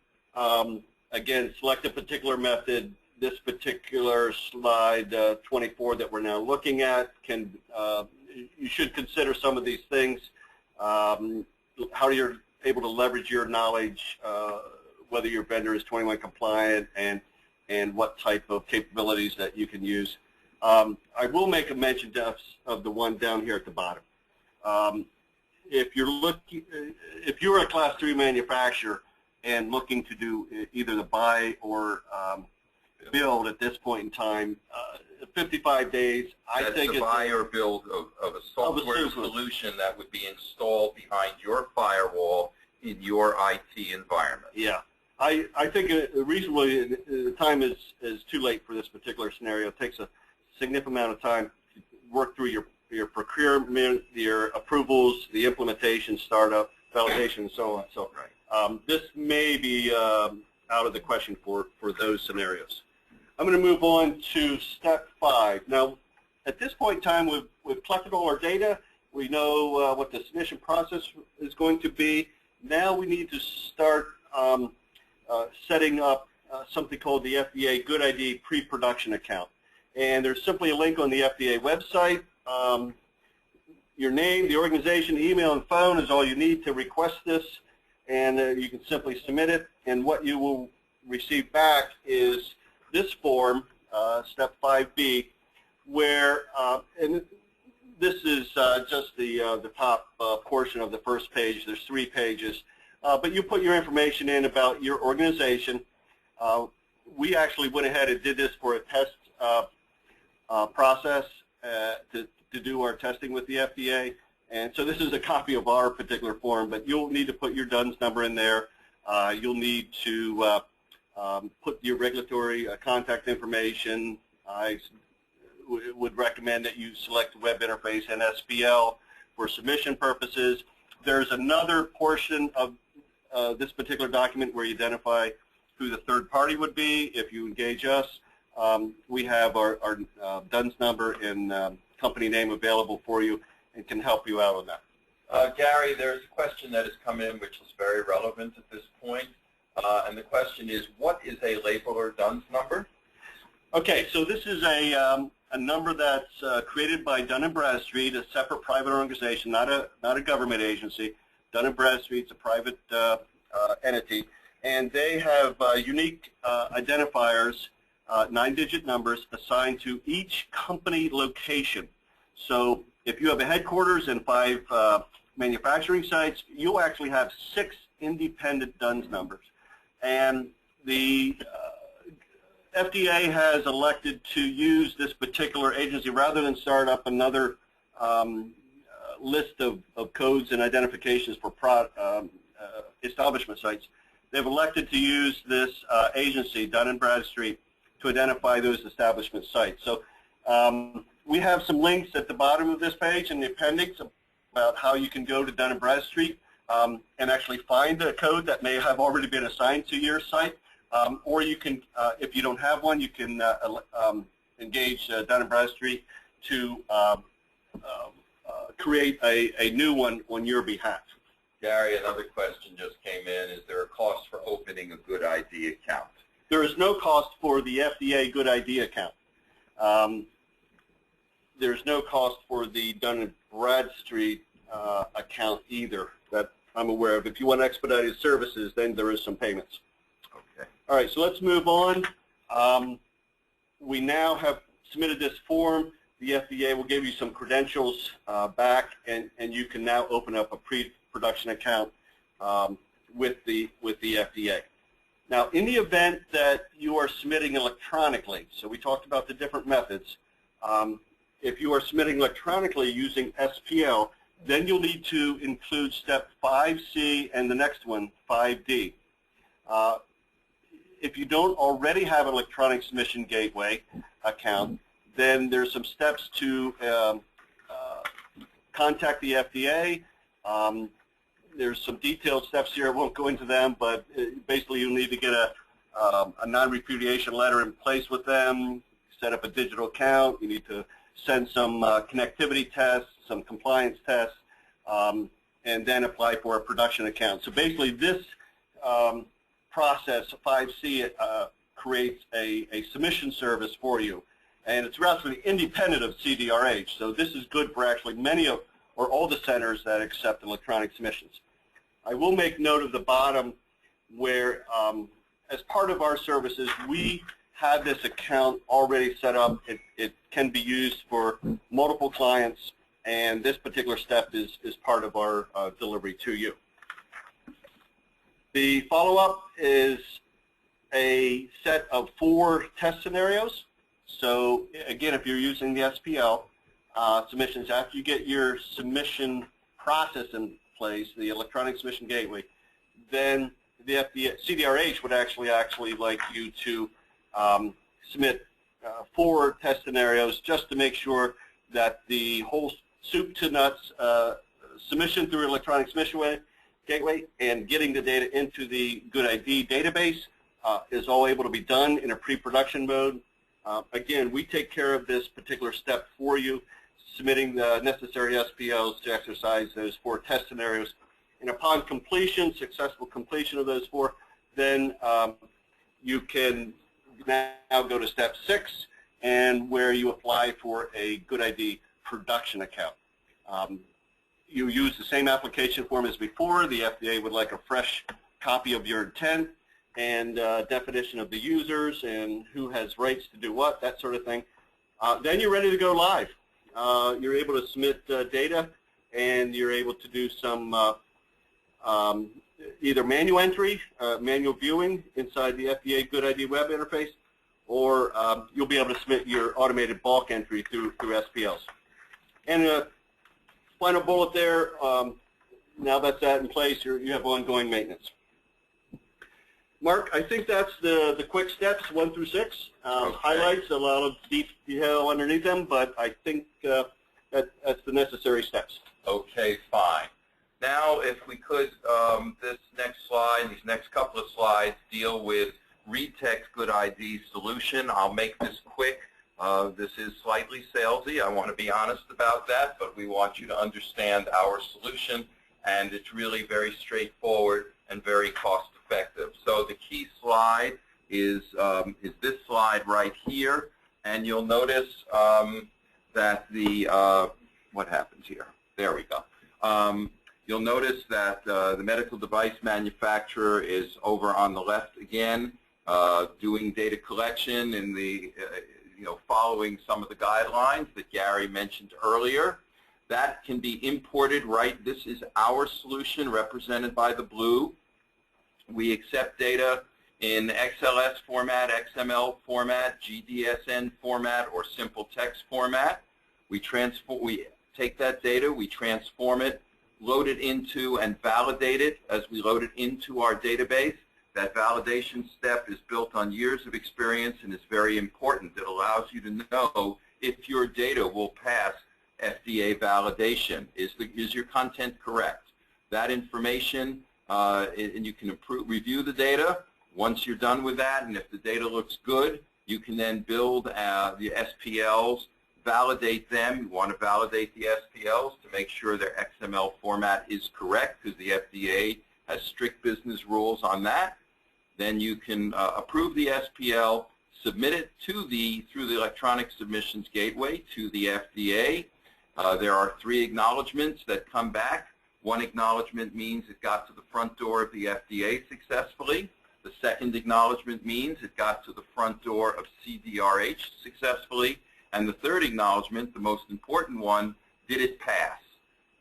again, select a particular method, this particular slide 24 that we're now looking at can, you should consider some of these things, how you're able to leverage your knowledge, whether your vendor is 21 compliant, and what type of capabilities that you can use. I will make a mention of the one down here at the bottom. If you're a Class 3 manufacturer and looking to do either the buy or build at this point in time, 55 days, I think it's... That's the buy or build of a software solution that would be installed behind your firewall in your IT environment. Yeah. I think reasonably the time is too late for this particular scenario. It takes a significant amount of time to work through your procurement, your approvals, the implementation, startup, validation, and so on. So this may be out of the question for those scenarios. I'm going to move on to step 5. Now, at this point in time, we've collected all our data. We know what the submission process is going to be. Now we need to start setting up something called the FDA GUDID pre-production account. And there's simply a link on the FDA website. Your name, the organization, email, and phone is all you need to request this, and you can simply submit it. And what you will receive back is this form, step 5B, where, and this is just the top portion of the first page. There's 3 pages. But you put your information in about your organization. We actually went ahead and did this for a test process to do our testing with the FDA. And so this is a copy of our particular form, but you'll need to put your DUNS number in there. You'll need to put your regulatory contact information. I would recommend that you select web interface and SPL for submission purposes. There's another portion of this particular document where you identify who the third party would be. If you engage us, we have our DUNS number and company name available for you and can help you out on that. Gary, there's a question that has come in which is very relevant at this point. And the question is, what is a labeler DUNS number? Okay, so this is a number that's created by Dun & Bradstreet, a separate private organization, not a government agency. Dun & Bradstreet's a private entity, and they have unique identifiers, 9-digit numbers assigned to each company location. So if you have a headquarters and 5 manufacturing sites, you'll actually have 6 independent DUNS numbers. And the FDA has elected to use this particular agency rather than start up another list of codes and identifications for establishment sites. They've elected to use this agency, Dun & Bradstreet, to identify those establishment sites. So we have some links at the bottom of this page in the appendix about how you can go to Dun & Bradstreet and actually find a code that may have already been assigned to your site. Or you can, if you don't have one, you can engage Dun & Bradstreet to create a new one on your behalf. Gary, another question just came in. Is there a cost for opening a GUDID account? There is no cost for the FDA GUDID account. There's no cost for the Dun & Bradstreet account either that I'm aware of. If you want expedited services, then there is some payments. Okay. All right, so let's move on. We now have submitted this form. The FDA will give you some credentials back, and you can now open up a pre-production account with the FDA. Now, in the event that you are submitting electronically, so we talked about the different methods, if you are submitting electronically using SPL, then you'll need to include step 5C and the next one, 5D. If you don't already have an electronic submission gateway account, then there's some steps to contact the FDA. There's some detailed steps here. I won't go into them, but basically you'll need to get a non-repudiation letter in place with them, set up a digital account. You need to send some connectivity tests, some compliance tests, and then apply for a production account. So basically this process, 5C, creates a submission service for you. And it's relatively independent of CDRH. So this is good for actually many of, or all the centers that accept electronic submissions. I will make note of the bottom where, as part of our services, we have this account already set up. It can be used for multiple clients, and this particular step is part of our delivery to you. The follow-up is a set of 4 test scenarios. So again, if you're using the SPL submissions, after you get your submission process in place, the electronic submission gateway, then the FDA, CDRH would actually like you to submit 4 test scenarios just to make sure that the whole soup to nuts submission through electronic submission gateway and getting the data into the GUDID database is all able to be done in a pre-production mode. Again, we take care of this particular step for you, submitting the necessary SPLs to exercise those 4 test scenarios. And upon completion, successful completion of those 4, then you can now go to step 6, and where you apply for a GUDID production account. You use the same application form as before. The FDA would like a fresh copy of your intent and definition of the users and who has rights to do what, that sort of thing. Then you're ready to go live. You're able to submit data, and you're able to do some either manual entry, manual viewing inside the FDA GUDID web interface, or you'll be able to submit your automated bulk entry through SPLs. And final bullet there, now that's that in place, you have ongoing maintenance. Mark, I think that's the quick steps, 1 through 6. Okay. Highlights, a lot of detail underneath them, but I think that's the necessary steps. Okay, fine. Now, if we could, this next slide, these next couple of slides deal with RETEC's GUDID solution. I'll make this quick. This is slightly salesy. I want to be honest about that, but we want you to understand our solution, and it's really very straightforward and very cost-effective. So the key slide is this slide right here, and you'll notice that what happens here? There we go. You'll notice that the medical device manufacturer is over on the left again, doing data collection in the following some of the guidelines that Gary mentioned earlier. That can be imported, right? This is our solution represented by the blue. We accept data in XLS format, XML format, GDSN format, or simple text format. We take that data, we transform it, load it into and validate it as we load it into our database. That validation step is built on years of experience and is very important. It allows you to know if your data will pass FDA validation. Is your content correct? That information, and you can review the data. Once you're done with that, and if the data looks good, you can then build the SPLs, validate them. You want to validate the SPLs to make sure their XML format is correct, because the FDA has strict business rules on that. Then you can approve the SPL, submit it through the electronic submissions gateway to the FDA. There are 3 acknowledgments that come back. One acknowledgment means it got to the front door of the FDA successfully. The second acknowledgment means it got to the front door of CDRH successfully. And the third acknowledgment, the most important one, did it pass?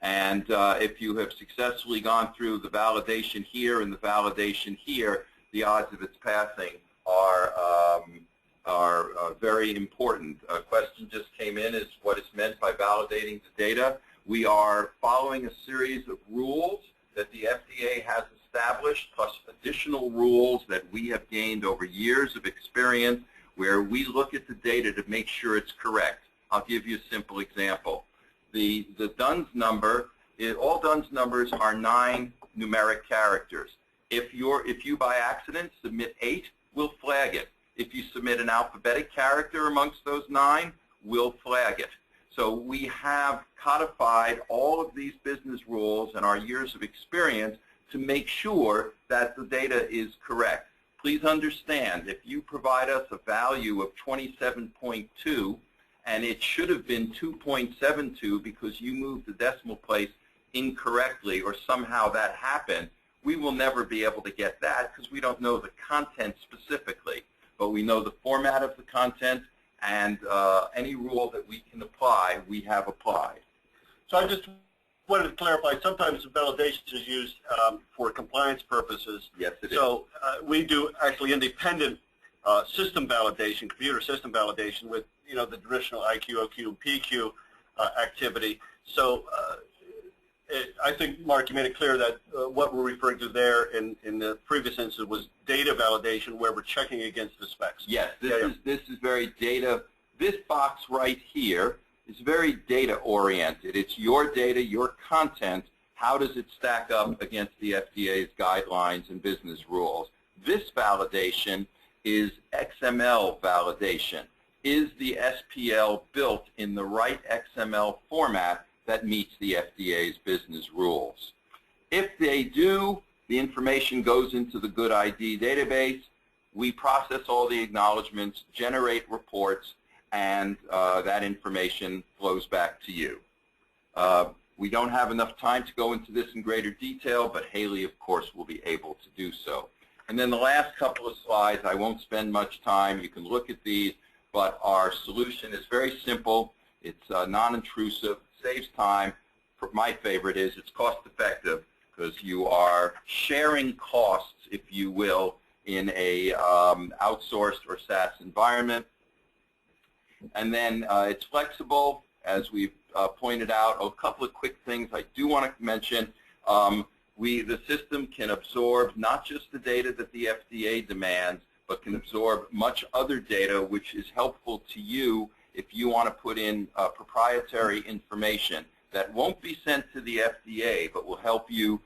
And if you have successfully gone through the validation here and the validation here, the odds of its passing are very important. A question just came in, is what is meant by validating the data. We are following a series of rules that the FDA has established, plus additional rules that we have gained over years of experience, where we look at the data to make sure it's correct. I'll give you a simple example. The DUNS number, all DUNS numbers are 9 numeric characters. If you by accident submit 8, we'll flag it. If you submit an alphabetic character amongst those 9, we'll flag it. So we have codified all of these business rules and our years of experience to make sure that the data is correct. Please understand, if you provide us a value of 27.2 and it should have been 2.72 because you moved the decimal place incorrectly or somehow that happened, we will never be able to get that because we don't know the content specifically. But we know the format of the content, and any rule that we can apply, we have applied. So I just wanted to clarify, sometimes validation is used for compliance purposes. Yes, it is. So we do actually independent system validation, computer system validation with the traditional IQ, OQ, and PQ activity. So I think, Mark, you made it clear that what we're referring to there in the previous instance was data validation, where we're checking against the specs. Yes, this is very data. This box right here is very data oriented. It's your data, your content. How does it stack up against the FDA's guidelines and business rules? This validation is XML validation. Is the SPL built in the right XML format that meets the FDA's business rules? If they do, the information goes into the GUDID database. We process all the acknowledgments, generate reports, and that information flows back to you. We don't have enough time to go into this in greater detail, but Haley, of course, will be able to do so. And then the last couple of slides, I won't spend much time. You can look at these, but our solution is very simple. It's non-intrusive, saves time. My favorite is it's cost-effective because you are sharing costs, if you will, in a outsourced or SaaS environment. And then it's flexible, as we've pointed out. A couple of quick things I do want to mention. The system can absorb not just the data that the FDA demands, but can absorb much other data, which is helpful to you if you want to put in proprietary information that won't be sent to the FDA, but will help you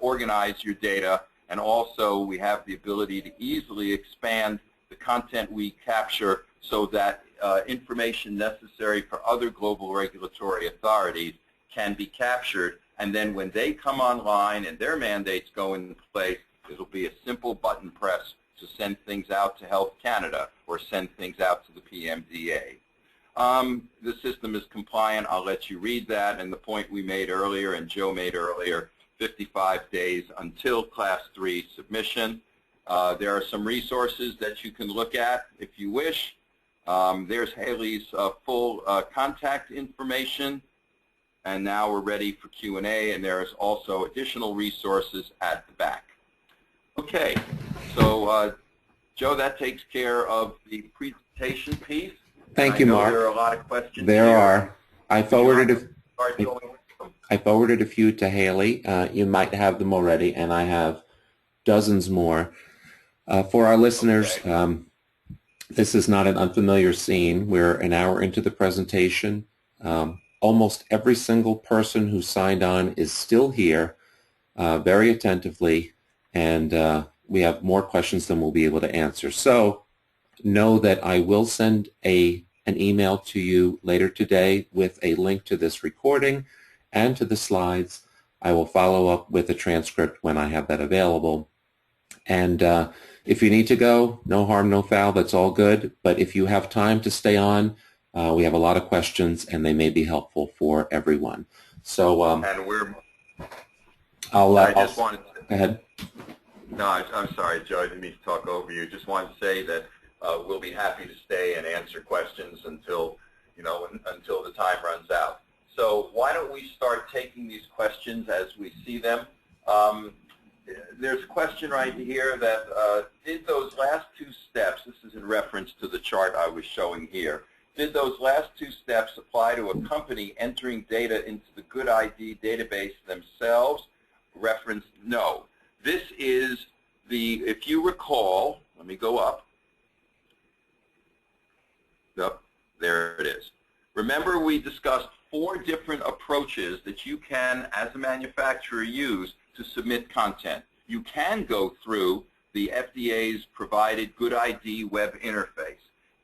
organize your data. And also, we have the ability to easily expand the content we capture so that information necessary for other global regulatory authorities can be captured. And then when they come online and their mandates go into place, it'll be a simple button press to send things out to Health Canada or send things out to the PMDA. The system is compliant. I'll let you read that. And the point we made earlier and Joe made earlier, 55 days until Class 3 submission. There are some resources that you can look at if you wish. There's Haley's full contact information. And now we're ready for Q&A, and there is also additional resources at the back. Okay, so Joe, that takes care of the presentation piece. Thank you, Mark. There are a lot of questions. There here. are. I forwarded a few to Haley. You might have them already, and I have dozens more. For our listeners, okay. This is not an unfamiliar scene. We're an hour into the presentation. Almost every single person who signed on is still here, very attentively, and we have more questions than we'll be able to answer. So know that I will send an email to you later today with a link to this recording and to the slides. I will follow up with a transcript when I have that available. And if you need to go, no harm, no foul, that's all good. But if you have time to stay on, we have a lot of questions, and they may be helpful for everyone. So, and we're. I just wanted to. Go ahead. No, I'm sorry, Joe. I didn't mean to talk over you. Just wanted to say that we'll be happy to stay and answer questions until until the time runs out. So why don't we start taking these questions as we see them? There's a question right here that did those last two steps. This is in reference to the chart I was showing here. Did those last two steps apply to a company entering data into the GUDID database themselves? Reference, no. This is the, if you recall, let me go up. Yep, there it is. Remember, we discussed 4 different approaches that you can, as a manufacturer, use to submit content. You can go through the FDA's provided GUDID web interface.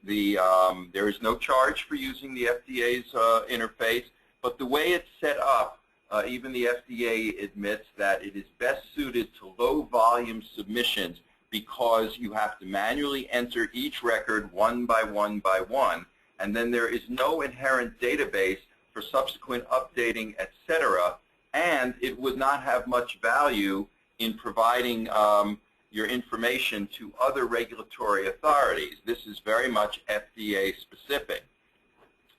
There is no charge for using the FDA's interface, but the way it's set up, even the FDA admits that it is best suited to low-volume submissions because you have to manually enter each record one by one by one, and then there is no inherent database for subsequent updating, etc., and it would not have much value in providing your information to other regulatory authorities. This is very much FDA specific.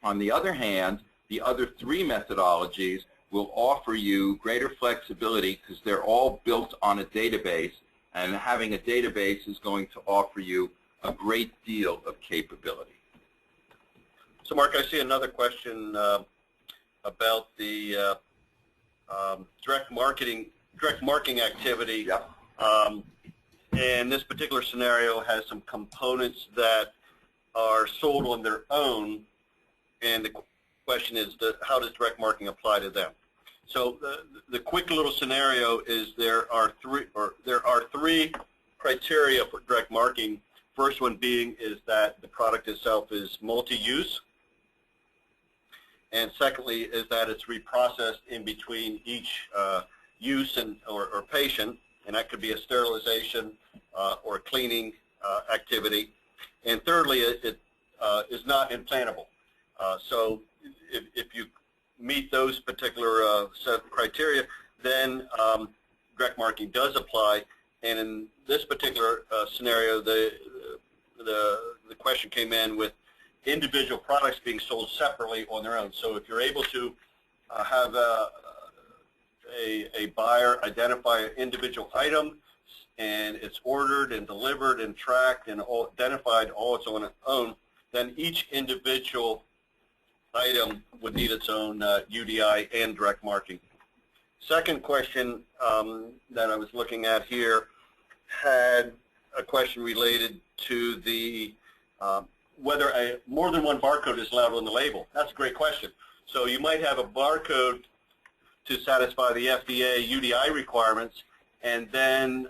On the other hand, the other 3 methodologies will offer you greater flexibility because they're all built on a database, and having a database is going to offer you a great deal of capability. So Mark, I see another question about the direct marketing activity. Yep. And this particular scenario has some components that are sold on their own, and the question is, how does direct marketing apply to them? So the quick little scenario is there are three criteria for direct marketing. First one being is that the product itself is multi-use, and secondly is that it's reprocessed in between each use or patient, and that could be a sterilization or a cleaning activity. And thirdly, it is not implantable. So if you meet those particular set of criteria, then direct marketing does apply. And in this particular scenario, the question came in with individual products being sold separately on their own. So if you're able to have a buyer identify an individual item, and it's ordered and delivered and tracked and all identified all its own, then each individual item would need its own UDI and direct marking. Second question that I was looking at here had a question related to the whether more than one barcode is allowed on the label. That's a great question. So you might have a barcode to satisfy the FDA UDI requirements, and then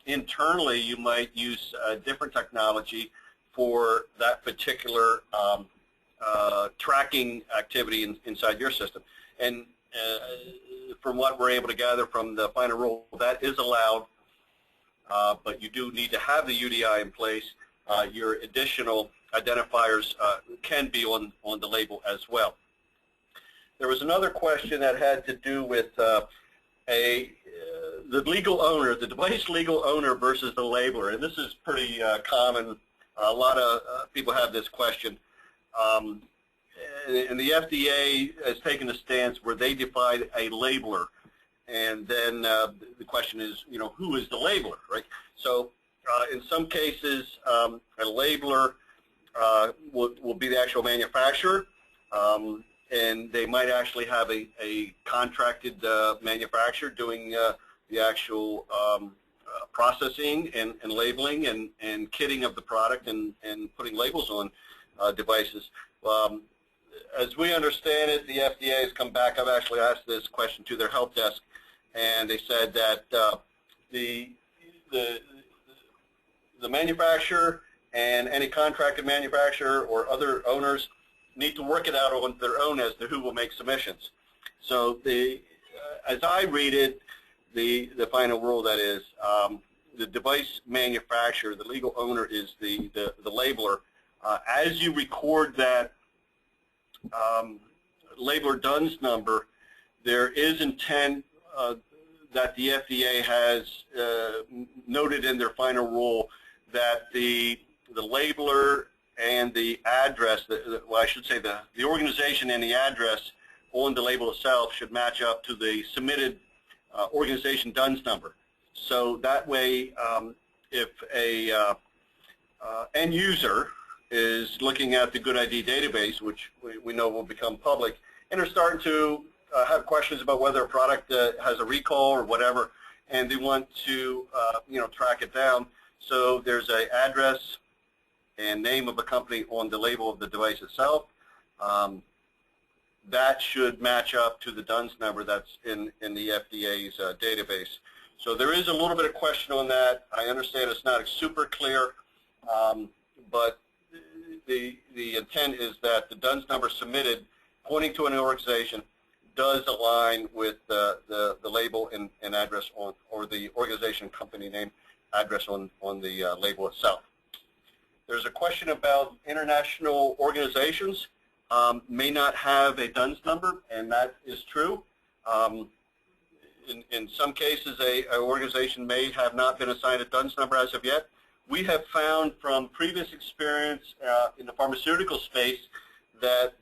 internally you might use a different technology for that particular tracking activity inside your system. And from what we're able to gather from the final rule, that is allowed, but you do need to have the UDI in place. Your additional identifiers can be on the label as well. There was another question that had to do with the legal owner, the device legal owner versus the labeler, and this is pretty common. A lot of people have this question. And the FDA has taken a stance where they define a labeler, and then the question is, you know, who is the labeler, right? So in some cases, a labeler will be the actual manufacturer, and they might actually have a contracted manufacturer doing the actual processing and labeling and kitting of the product and putting labels on devices. As we understand it, the FDA has come back. I've actually asked this question to their help desk, and they said that the manufacturer and any contracted manufacturer or other owners need to work it out on their own as to who will make submissions. So as I read it, the final rule, that is, the device manufacturer, the legal owner, is the labeler. As you record that labeler DUNS number, there is intent that the FDA has noted in their final rule that the labeler and the address, well, I should say the organization and the address on the label itself should match up to the submitted organization DUNS number. So that way, if a end user is looking at the GUDID database, which we know will become public, and they're starting to have questions about whether a product has a recall or whatever, and they want to track it down. So there's an address and name of a company on the label of the device itself. That should match up to the DUNS number that's in the FDA's database. So there is a little bit of question on that. I understand it's not super clear, but the intent is that the DUNS number submitted pointing to an organization does align with the label and address on, or the organization company name address on the label itself. There's a question about international organizations may not have a DUNS number, and that is true. In some cases, an organization may have not been assigned a DUNS number as of yet. We have found from previous experience in the pharmaceutical space that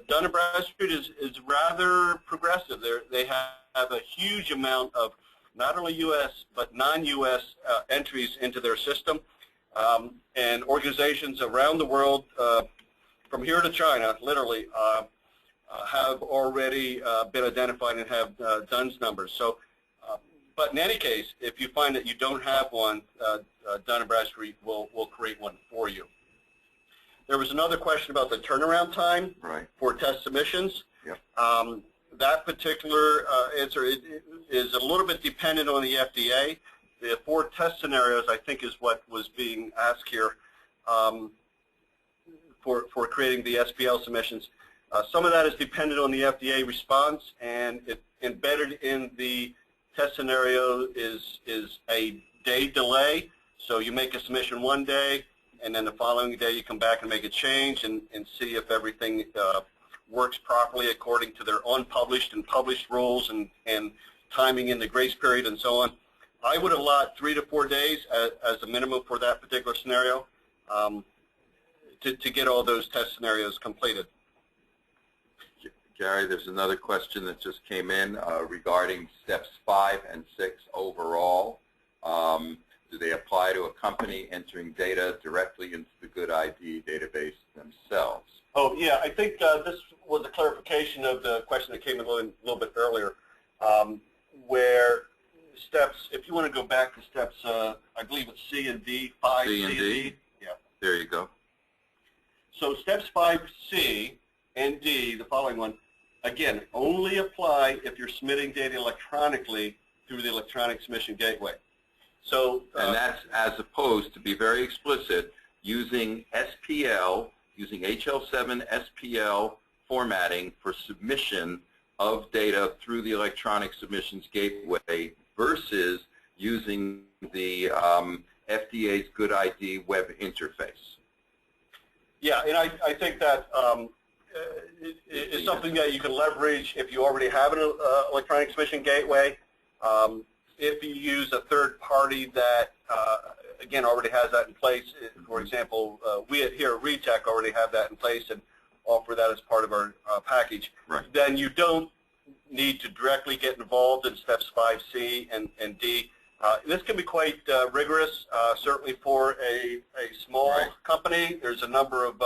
Dun & Bradstreet is rather progressive. They have a huge amount of not only U.S. but non-U.S. entries into their system, and organizations around the world, from here to China, literally, have already been identified and have DUNS numbers. So, but in any case, if you find that you don't have one, Dun & Bradstreet will create one for you. There was another question about the turnaround time for test submissions. Yep. That particular answer is a little bit dependent on the FDA. The 4 test scenarios, I think, is what was being asked here for creating the SPL submissions. Some of that is dependent on the FDA response, and embedded in the test scenario is a day delay. So you make a submission one day, and then the following day you come back and make a change and see if everything works properly according to their unpublished and published rules and timing in the grace period and so on. I would allot 3 to 4 days as a minimum for that particular scenario to get all those test scenarios completed. Gary, there's another question that just came in regarding steps 5 and 6 overall. Do they apply to a company entering data directly into the GUDID database themselves? Oh, yeah, I think this was a clarification of the question that came a little bit earlier, where steps, if you want to go back to steps, I believe it's C and D, 5C C and D? Yeah. There you go. So steps 5C and D, the following one, again, only apply if you're submitting data electronically through the electronic submission gateway. So, and that's as opposed, to be very explicit, using SPL, using HL7 SPL formatting for submission of data through the electronic submissions gateway versus using the FDA's GUDID web interface. Yeah, and I think that it's something that you can leverage if you already have an electronic submission gateway. If you use a third party that, again, already has that in place, for example, we here at RETEC already have that in place and offer that as part of our package, right, then you don't need to directly get involved in steps 5C and D. This can be quite rigorous, certainly for a small right company. There's a number of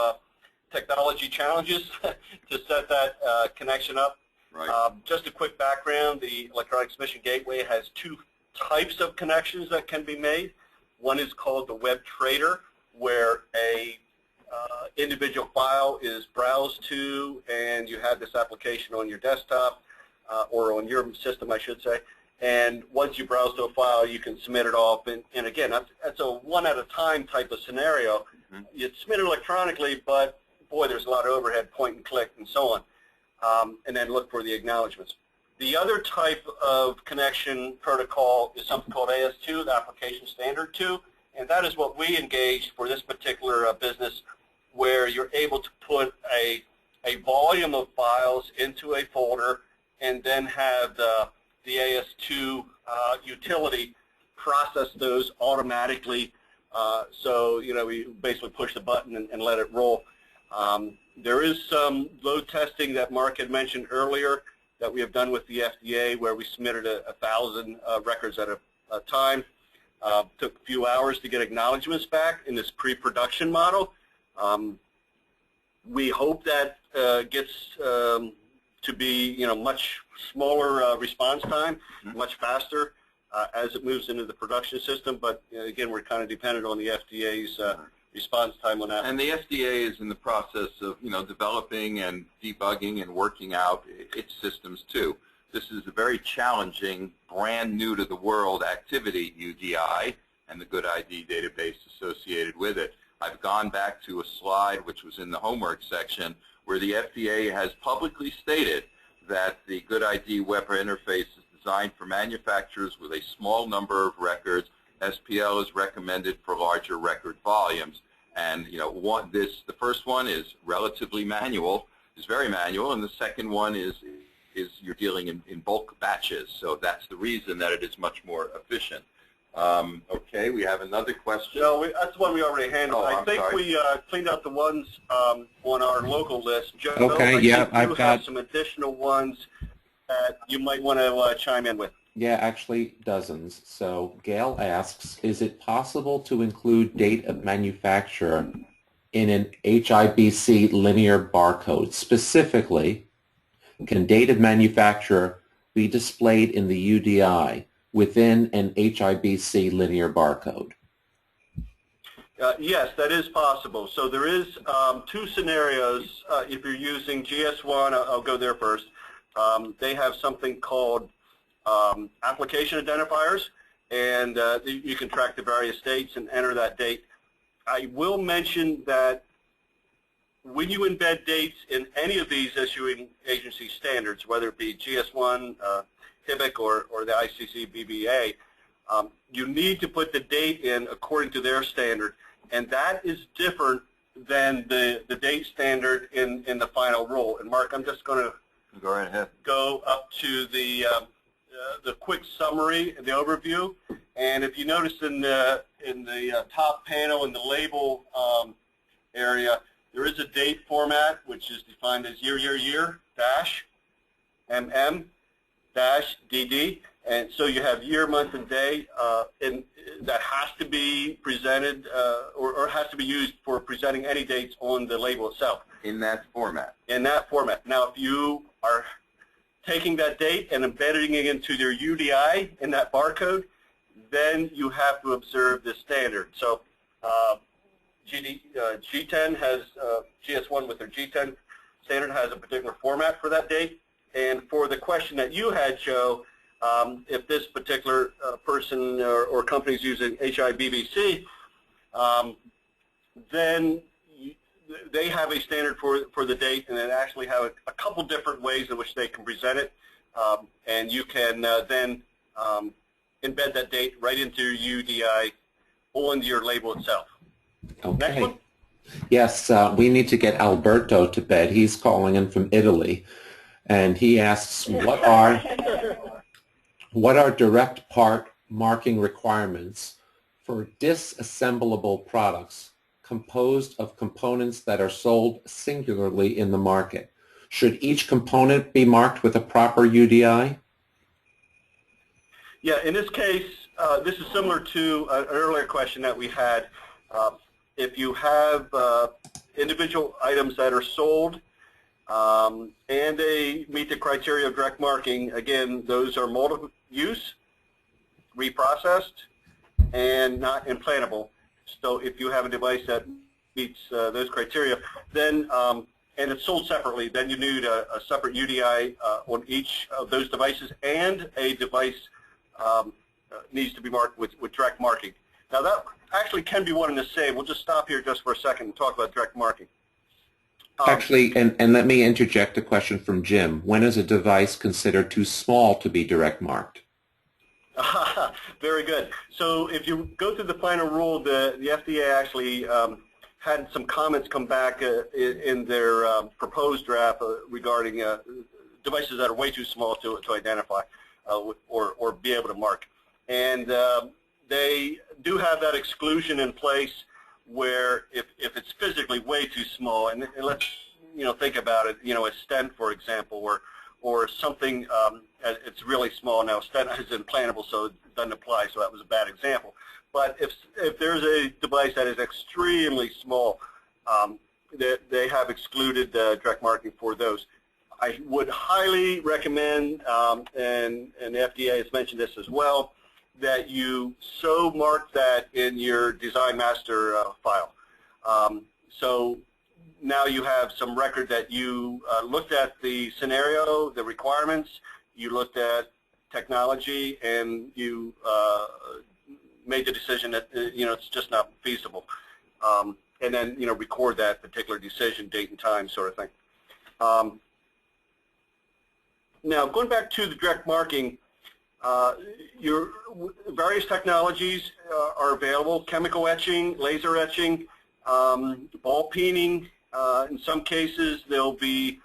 technology challenges to set that connection up. Right. Just a quick background, the electronic submission gateway has two types of connections that can be made. One is called the web trader, where a individual file is browsed to, and you have this application on your desktop, or on your system, I should say. And once you browse to a file, you can submit it off. And again, that's a one-at-a-time type of scenario. Mm-hmm. You submit it electronically, but boy, there's a lot of overhead, point and click, and so on. And then look for the acknowledgments. The other type of connection protocol is something called AS2, the Application Standard 2, and that is what we engaged for this particular business, where you're able to put a volume of files into a folder and then have the AS2 utility process those automatically. So, you know, we basically push the button and let it roll. There is some load testing that Mark had mentioned earlier that we have done with the FDA, where we submitted 1,000 records at a time. Took a few hours to get acknowledgments back in this pre-production model. We hope that gets to be, you know, much smaller response time, much faster as it moves into the production system. But again, we're kind of dependent on the FDA's response time on that. And the FDA is in the process of, you know, developing and debugging and working out its systems too. This is a very challenging, brand new to the world activity, UDI, and the GUDID database associated with it. I've gone back to a slide which was in the homework section where the FDA has publicly stated that the GUDID web interface is designed for manufacturers with a small number of records. SPL is recommended for larger record volumes. And, you know, the first one is relatively manual, is very manual, and the second one is you're dealing in bulk batches. So that's the reason that it is much more efficient. Okay, we have another question. No, that's one we already handled. Oh, I think we cleaned out the ones on our local list. Joe, Okay, yeah, I've got some additional ones that you might want to chime in with. Yeah, actually dozens. So Gail asks, is it possible to include date of manufacture in an HIBC linear barcode? Specifically, can date of manufacture be displayed in the UDI within an HIBC linear barcode? Yes, that is possible. So there is two scenarios. If you're using GS1, I'll go there first. They have something called application identifiers, and you can track the various dates and enter that date. I will mention that when you embed dates in any of these issuing agency standards, whether it be GS1, HIBIC, or the ICC BBA, you need to put the date in according to their standard, and that is different than the date standard in the final rule. And Mark, I'm just going to go right ahead. Go up to the quick summary, the overview, and if you notice in the top panel in the label area, there is a date format which is defined as year dash mm dash dd, And so you have year, month, and day, and that has to be presented or has to be used for presenting any dates on the label itself. In that format. In that format. Now, if you are taking that date and embedding it into your UDI in that barcode, then you have to observe this standard. So G10 has, GS1 with their G10 standard has a particular format for that date. And for the question that you had, Joe, if this particular person or company is using HIBBC, then they have a standard for the date, and they actually have a couple different ways in which they can present it, and you can then embed that date right into your UDI or into your label itself. Okay. Next one? Yes, we need to get Alberto to bed. He's calling in from Italy, and he asks, what are direct part marking requirements for disassemblable products composed of components that are sold singularly in the market? Should each component be marked with a proper UDI? Yeah, in this case, this is similar to an earlier question that we had. If you have individual items that are sold and they meet the criteria of direct marking, again, those are multiple use, reprocessed, and not implantable. So if you have a device that meets those criteria, then and it's sold separately, then you need a separate UDI on each of those devices, and a device needs to be marked with direct marking. Now that actually can be one and the same. We'll just stop here just for a second and talk about direct marking. Actually, and let me interject a question from Jim. When is a device considered too small to be direct marked? Very good. So if you go through the final rule, the FDA actually had some comments come back in their proposed draft regarding devices that are way too small to identify or be able to mark. And they do have that exclusion in place where if it's physically way too small, and let's think about it, a stent, for example, or something it's really small. Now, stent is implantable, so it doesn't apply, so that was a bad example. But if there's a device that is extremely small, they have excluded direct marking for those. I would highly recommend, and the FDA has mentioned this as well, that you so mark that in your design master file. So now you have some record that you looked at the scenario, the requirements, you looked at technology, and you made the decision that it's just not feasible. And then record that particular decision, date and time, sort of thing. Now going back to the direct marking, your various technologies are available: chemical etching, laser etching, ball peening. In some cases, there'll be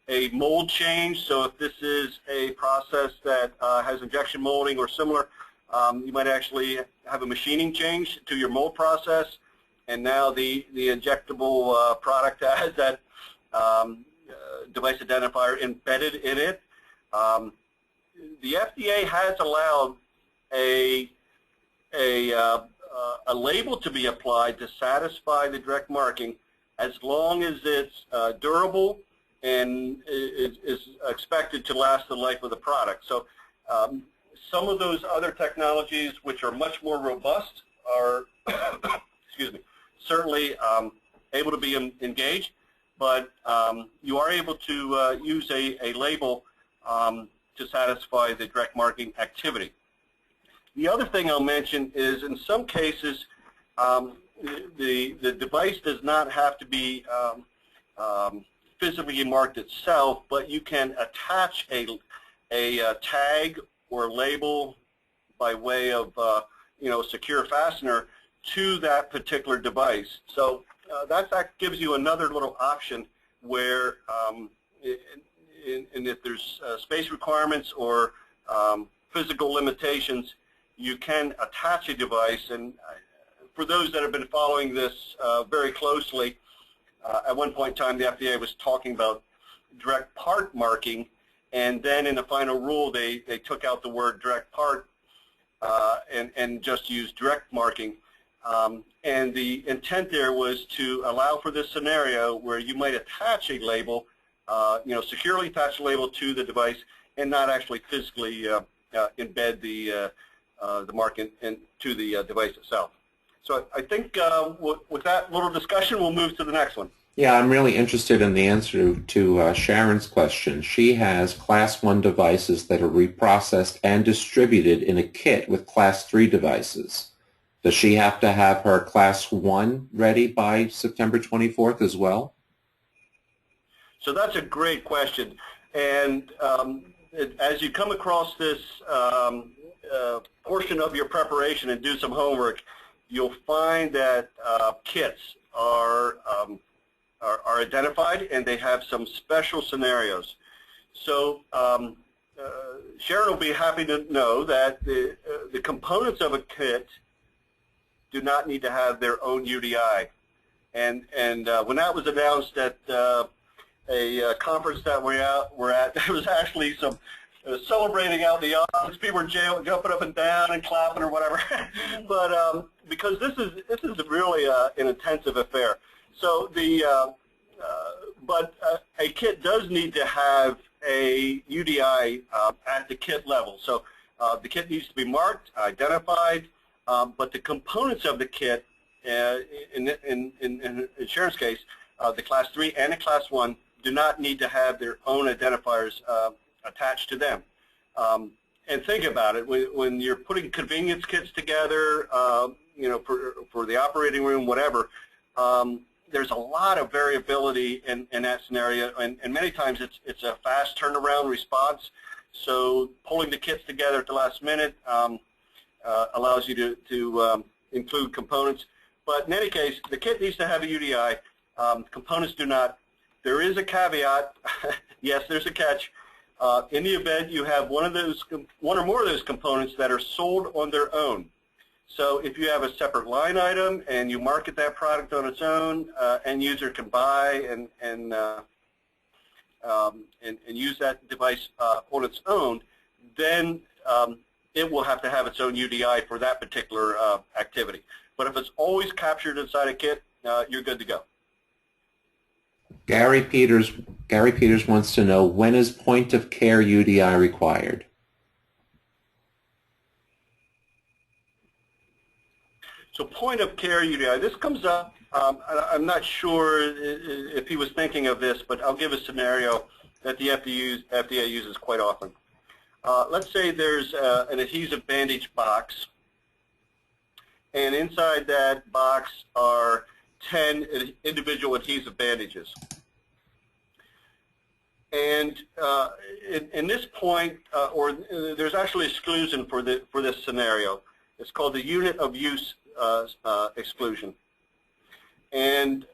a mold change. So if this is a process that has injection molding or similar, you might actually have a machining change to your mold process, and now the injectable product has that device identifier embedded in it. The FDA has allowed a label to be applied to satisfy the direct marking as long as it's durable and is expected to last the life of the product. So some of those other technologies, which are much more robust, are excuse me, certainly able to be engaged, but you are able to use a label to satisfy the direct marking activity. The other thing I'll mention is in some cases the device does not have to be physically marked itself, but you can attach a tag or label by way of a secure fastener to that particular device. So that gives you another little option where and if there's space requirements or physical limitations, you can attach a device. And for those that have been following this very closely, at one point in time the FDA was talking about direct part marking, and then in the final rule they took out the word direct part and just used direct marking. And the intent there was to allow for this scenario where you might attach a label, securely attach a label to the device and not actually physically embed the mark into the device itself. So I think with that little discussion, we'll move to the next one. Yeah, I'm really interested in the answer to Sharon's question. She has Class 1 devices that are reprocessed and distributed in a kit with Class 3 devices. Does she have to have her Class 1 ready by September 24th as well? So that's a great question. And as you come across this portion of your preparation and do some homework, you'll find that kits are identified, and they have some special scenarios. So Sharon will be happy to know that the components of a kit do not need to have their own UDI. And when that was announced at a conference that we're at, there was actually some celebrating out in the office. People were jumping up and down and clapping or whatever. But because this is really an intensive affair. So but a kit does need to have a UDI at the kit level. So the kit needs to be marked, identified, but the components of the kit, in Sharon's case, the Class 3 and the Class 1, do not need to have their own identifiers attached to them. And think about it, when you're putting convenience kits together, for the operating room, whatever, there's a lot of variability in that scenario, and many times it's a fast turnaround response. So pulling the kits together at the last minute allows you to include components. But in any case, the kit needs to have a UDI. Components do not. There is a caveat. Yes, there's a catch. In the event you have one or more of those components that are sold on their own. So if you have a separate line item and you market that product on its own, end user can buy and use that device on its own, then it will have to have its own UDI for that particular activity. But if it's always captured inside a kit, you're good to go. Gary Peters wants to know, when is point of care UDI required? So point of care UDI, this comes up, I'm not sure if he was thinking of this, but I'll give a scenario that the FDA uses quite often. Let's say there's an adhesive bandage box, and inside that box are 10 individual adhesive bandages. And in this point, there's actually exclusion for this scenario. It's called the unit of use exclusion. And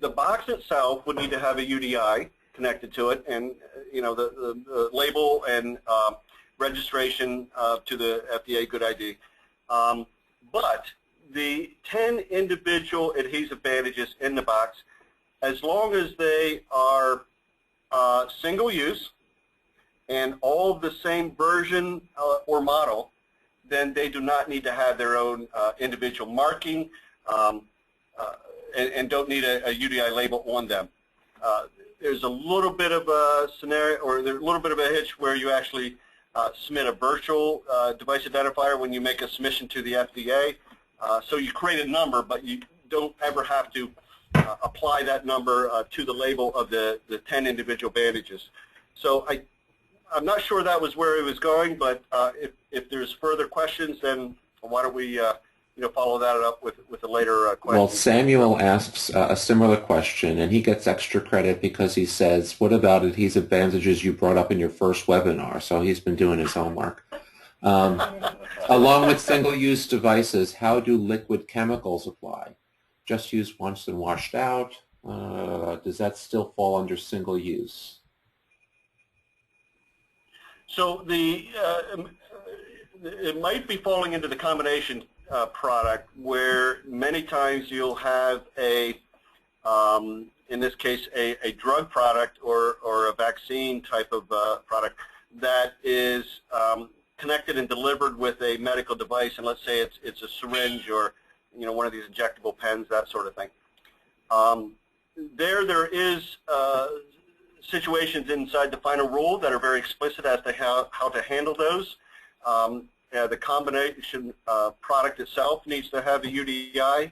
the box itself would need to have a UDI connected to it, and the label and registration to the FDA GUDID. But the 10 individual adhesive bandages in the box, as long as they are single use and all of the same version or model, then they do not need to have their own individual marking and don't need a UDI label on them. There's a little bit of a scenario, or there's a little bit of a hitch where you actually submit a virtual device identifier when you make a submission to the FDA. So you create a number, but you don't ever have to apply that number to the label of the 10 individual bandages. So I'm not sure that was where he was going, but if there's further questions, then why don't we follow that up with a later question. Well, Samuel asks a similar question, and he gets extra credit because he says, what about adhesive bandages you brought up in your first webinar? So he's been doing his homework. Along with single-use devices, how do liquid chemicals apply? Just used once and washed out? Does that still fall under single use? So it might be falling into the combination product, where many times you'll have a in this case, a drug product or a vaccine type of product that is connected and delivered with a medical device, and let's say it's a syringe or one of these injectable pens, that sort of thing. There is situations inside the final rule that are very explicit as to how to handle those. The combination product itself needs to have a UDI.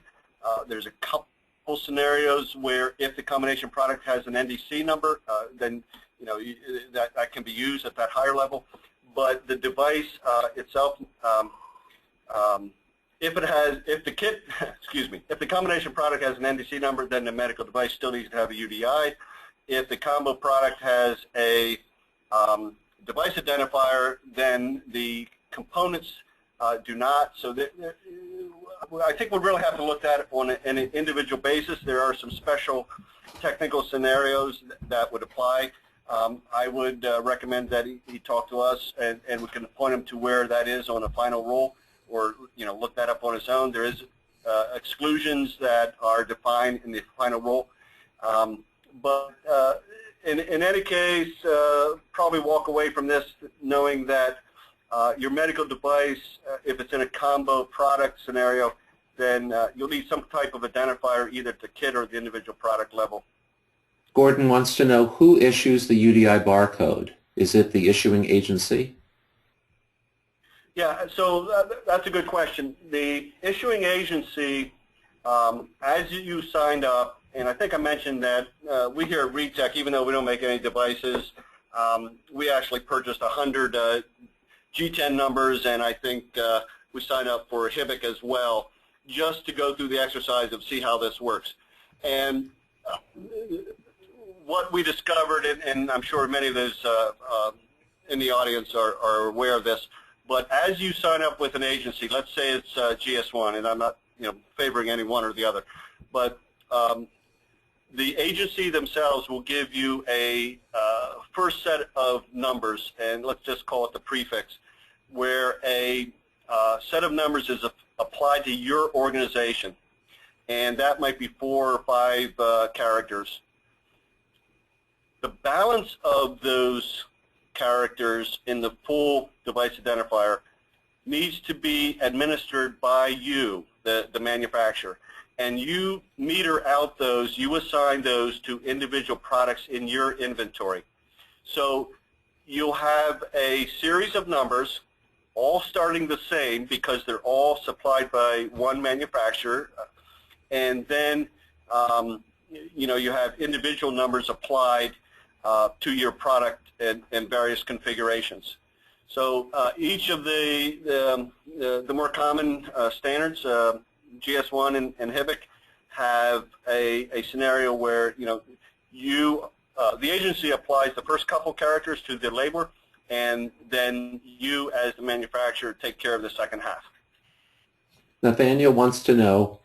There's a couple scenarios where if the combination product has an NDC number, then that can be used at that higher level. But the device itself, if the combination product has an NDC number, then the medical device still needs to have a UDI. If the combo product has a device identifier, then the components do not. So I think we really have to look at it on an individual basis. There are some special technical scenarios that would apply. I would recommend that he talk to us, and we can point him to where that is on a final rule, or look that up on his own. There is exclusions that are defined in the final rule. But in any case, probably walk away from this knowing that your medical device, if it's in a combo product scenario, then you'll need some type of identifier either at the kit or the individual product level. Gordon wants to know who issues the UDI barcode. Is it the issuing agency? Yeah, so that's a good question. The issuing agency, as you signed up, and I think I mentioned that we here at RETEC, even though we don't make any devices, we actually purchased 100 G10 numbers, and I think we signed up for HIBIC as well, just to go through the exercise of see how this works. And what we discovered, and I'm sure many of those in the audience are aware of this, but as you sign up with an agency, let's say it's GS1, and I'm not favoring any one or the other, but the agency themselves will give you a first set of numbers, and let's just call it the prefix, where a set of numbers is applied to your organization, and that might be 4 or 5 characters. The balance of those characters in the full device identifier needs to be administered by you, the manufacturer. And you meter out those, you assign those to individual products in your inventory. So you'll have a series of numbers, all starting the same because they're all supplied by one manufacturer, and then you have individual numbers applied to your product in various configurations. So each of the more common standards, GS1 and HIBIC, have a scenario where the agency applies the first couple characters to the labeler, and then you as the manufacturer take care of the second half. Nathaniel wants to know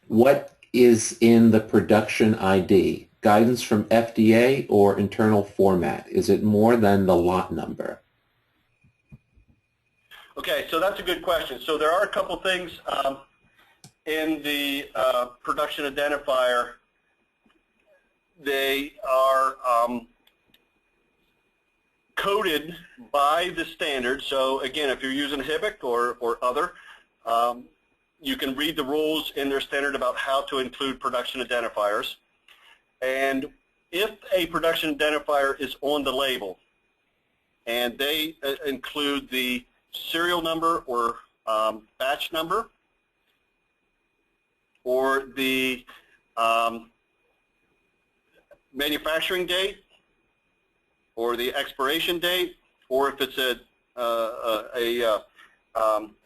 what is in the production ID, guidance from FDA or internal format? Is it more than the lot number? Okay, so that's a good question. So there are a couple things in the production identifier. They are coded by the standard. So again, if you're using HIBIC or other, you can read the rules in their standard about how to include production identifiers. And if a production identifier is on the label, and they include the serial number or batch number, or the manufacturing date, or the expiration date, or if it's a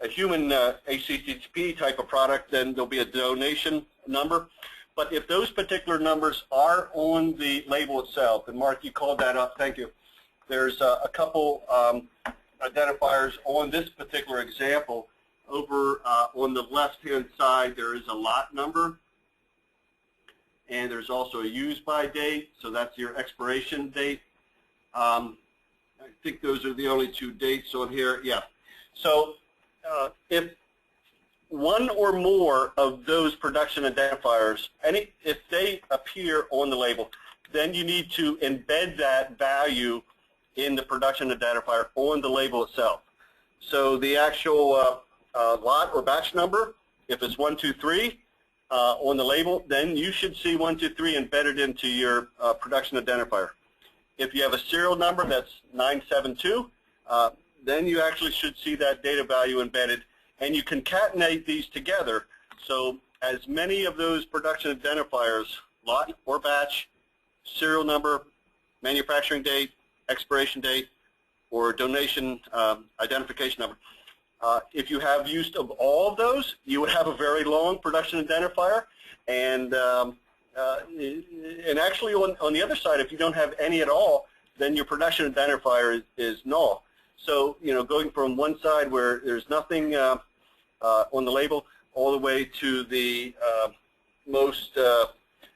human HCCP type of product, then there'll be a donation number. But if those particular numbers are on the label itself, and Mark, you called that up, thank you. There's a couple identifiers on this particular example. Over on the left-hand side, there is a lot number, and there's also a use-by date, so that's your expiration date. I think those are the only two dates on here. Yeah. So if one or more of those production identifiers, if they appear on the label, then you need to embed that value in the production identifier on the label itself. So the actual lot or batch number, if it's 123 on the label, then you should see 123 embedded into your production identifier. If you have a serial number that's 972, then you actually should see that data value embedded, and you concatenate these together. So as many of those production identifiers, lot or batch, serial number, manufacturing date, expiration date, or donation identification number, if you have use of all of those, you would have a very long production identifier, and actually on the other side, if you don't have any at all, then your production identifier is null. So, you know, going from one side where there's nothing on the label all the way to the most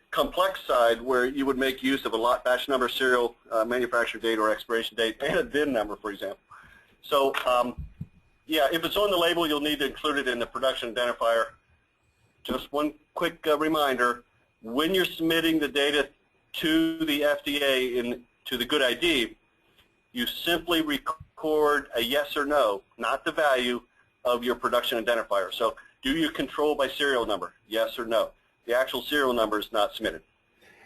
complex side where you would make use of a lot, batch number, serial, manufacturer date or expiration date, and a VIN number, for example. So, yeah, if it's on the label, you'll need to include it in the production identifier. Just one quick reminder, when you're submitting the data to the FDA to the GUDID, you simply record a yes or no, not the value of your production identifier. So do you control by serial number, yes or no? The actual serial number is not submitted.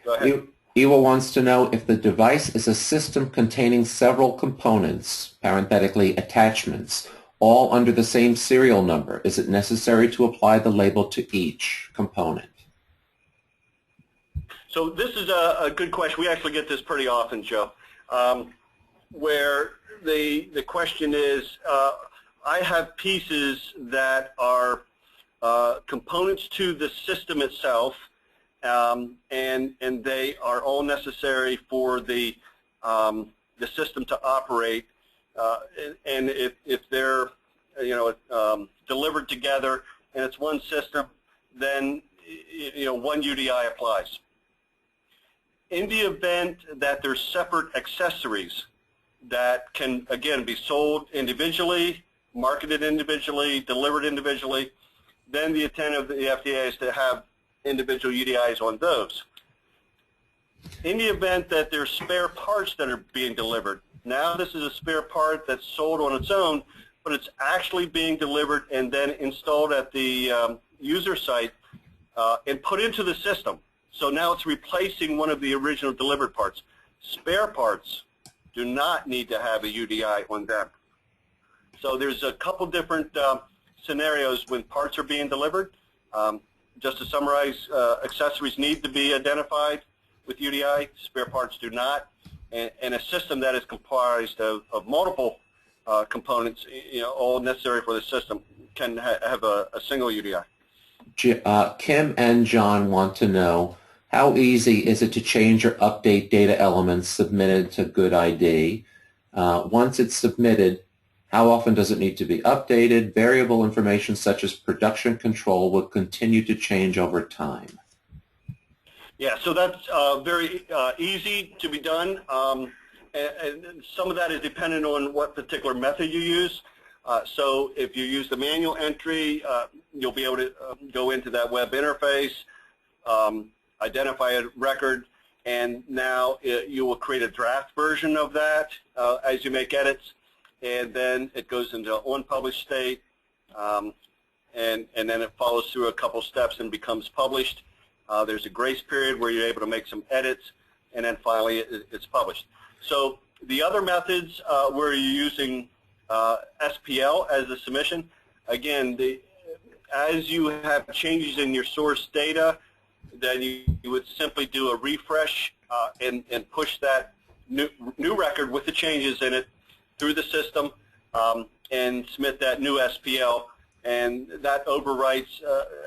Go ahead. Ewa wants to know if the device is a system containing several components, parenthetically attachments, all under the same serial number. Is it necessary to apply the label to each component? So this is a good question. We actually get this pretty often, Joe, where the question is, I have pieces that are components to the system itself, and they are all necessary for the system to operate. And if they're delivered together and it's one system, then one UDI applies. In the event that there's separate accessories that can, again, be sold individually, marketed individually, delivered individually, then the intent of the FDA is to have individual UDIs on those. In the event that there's spare parts that are being delivered, now this is a spare part that's sold on its own, but it's actually being delivered and then installed at the user site and put into the system. So now it's replacing one of the original delivered parts. Spare parts do not need to have a UDI on them. So there's a couple different scenarios when parts are being delivered. Just to summarize, accessories need to be identified with UDI. Spare parts do not. And a system that is comprised of multiple components, all necessary for the system, can have a single UDI. Kim and John want to know, how easy is it to change or update data elements submitted to GUDID? Once it's submitted, how often does it need to be updated? Variable information such as production control will continue to change over time. Yeah, so that's very easy to be done, and some of that is dependent on what particular method you use. So if you use the manual entry, you'll be able to go into that web interface, identify a record, and now you will create a draft version of that as you make edits, and then it goes into unpublished state, and then it follows through a couple steps and becomes published. There's a grace period where you're able to make some edits, and then finally it's published. So the other methods where you're using SPL as the submission, again, as you have changes in your source data, then you would simply do a refresh and push that new record with the changes in it through the system and submit that new SPL, and that overwrites,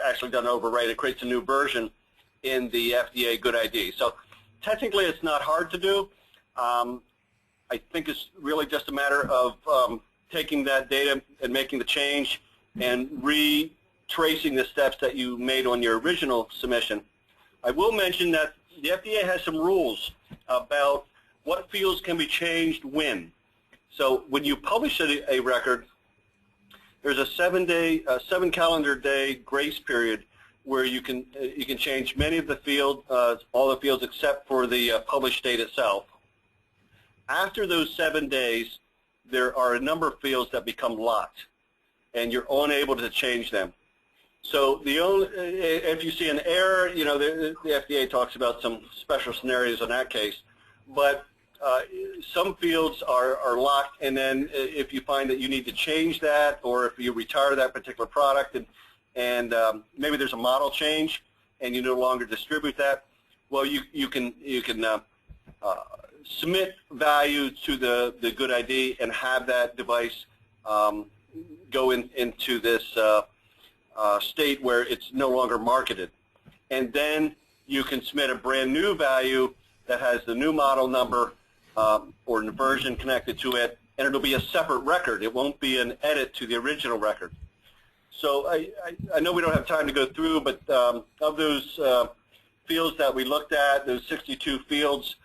actually doesn't overwrite, it creates a new version in the FDA GUDID. So technically it's not hard to do. I think it's really just a matter of taking that data and making the change and retracing the steps that you made on your original submission. I will mention that the FDA has some rules about what fields can be changed when. So when you publish a record, there's a 7 calendar day grace period where you can change many of the fields, all the fields except for the published date itself. After those 7 days, there are a number of fields that become locked, and you're unable to change them. So if you see an error, the FDA talks about some special scenarios in that case, but some fields are locked, and then if you find that you need to change that, or if you retire that particular product, and maybe there's a model change, and you no longer distribute that, well, you can submit value to the GUDID and have that device go into this state where it's no longer marketed. And then you can submit a brand new value that has the new model number or an version connected to it, and it'll be a separate record. It won't be an edit to the original record. So I know we don't have time to go through, but of those fields that we looked at, those 62 fields,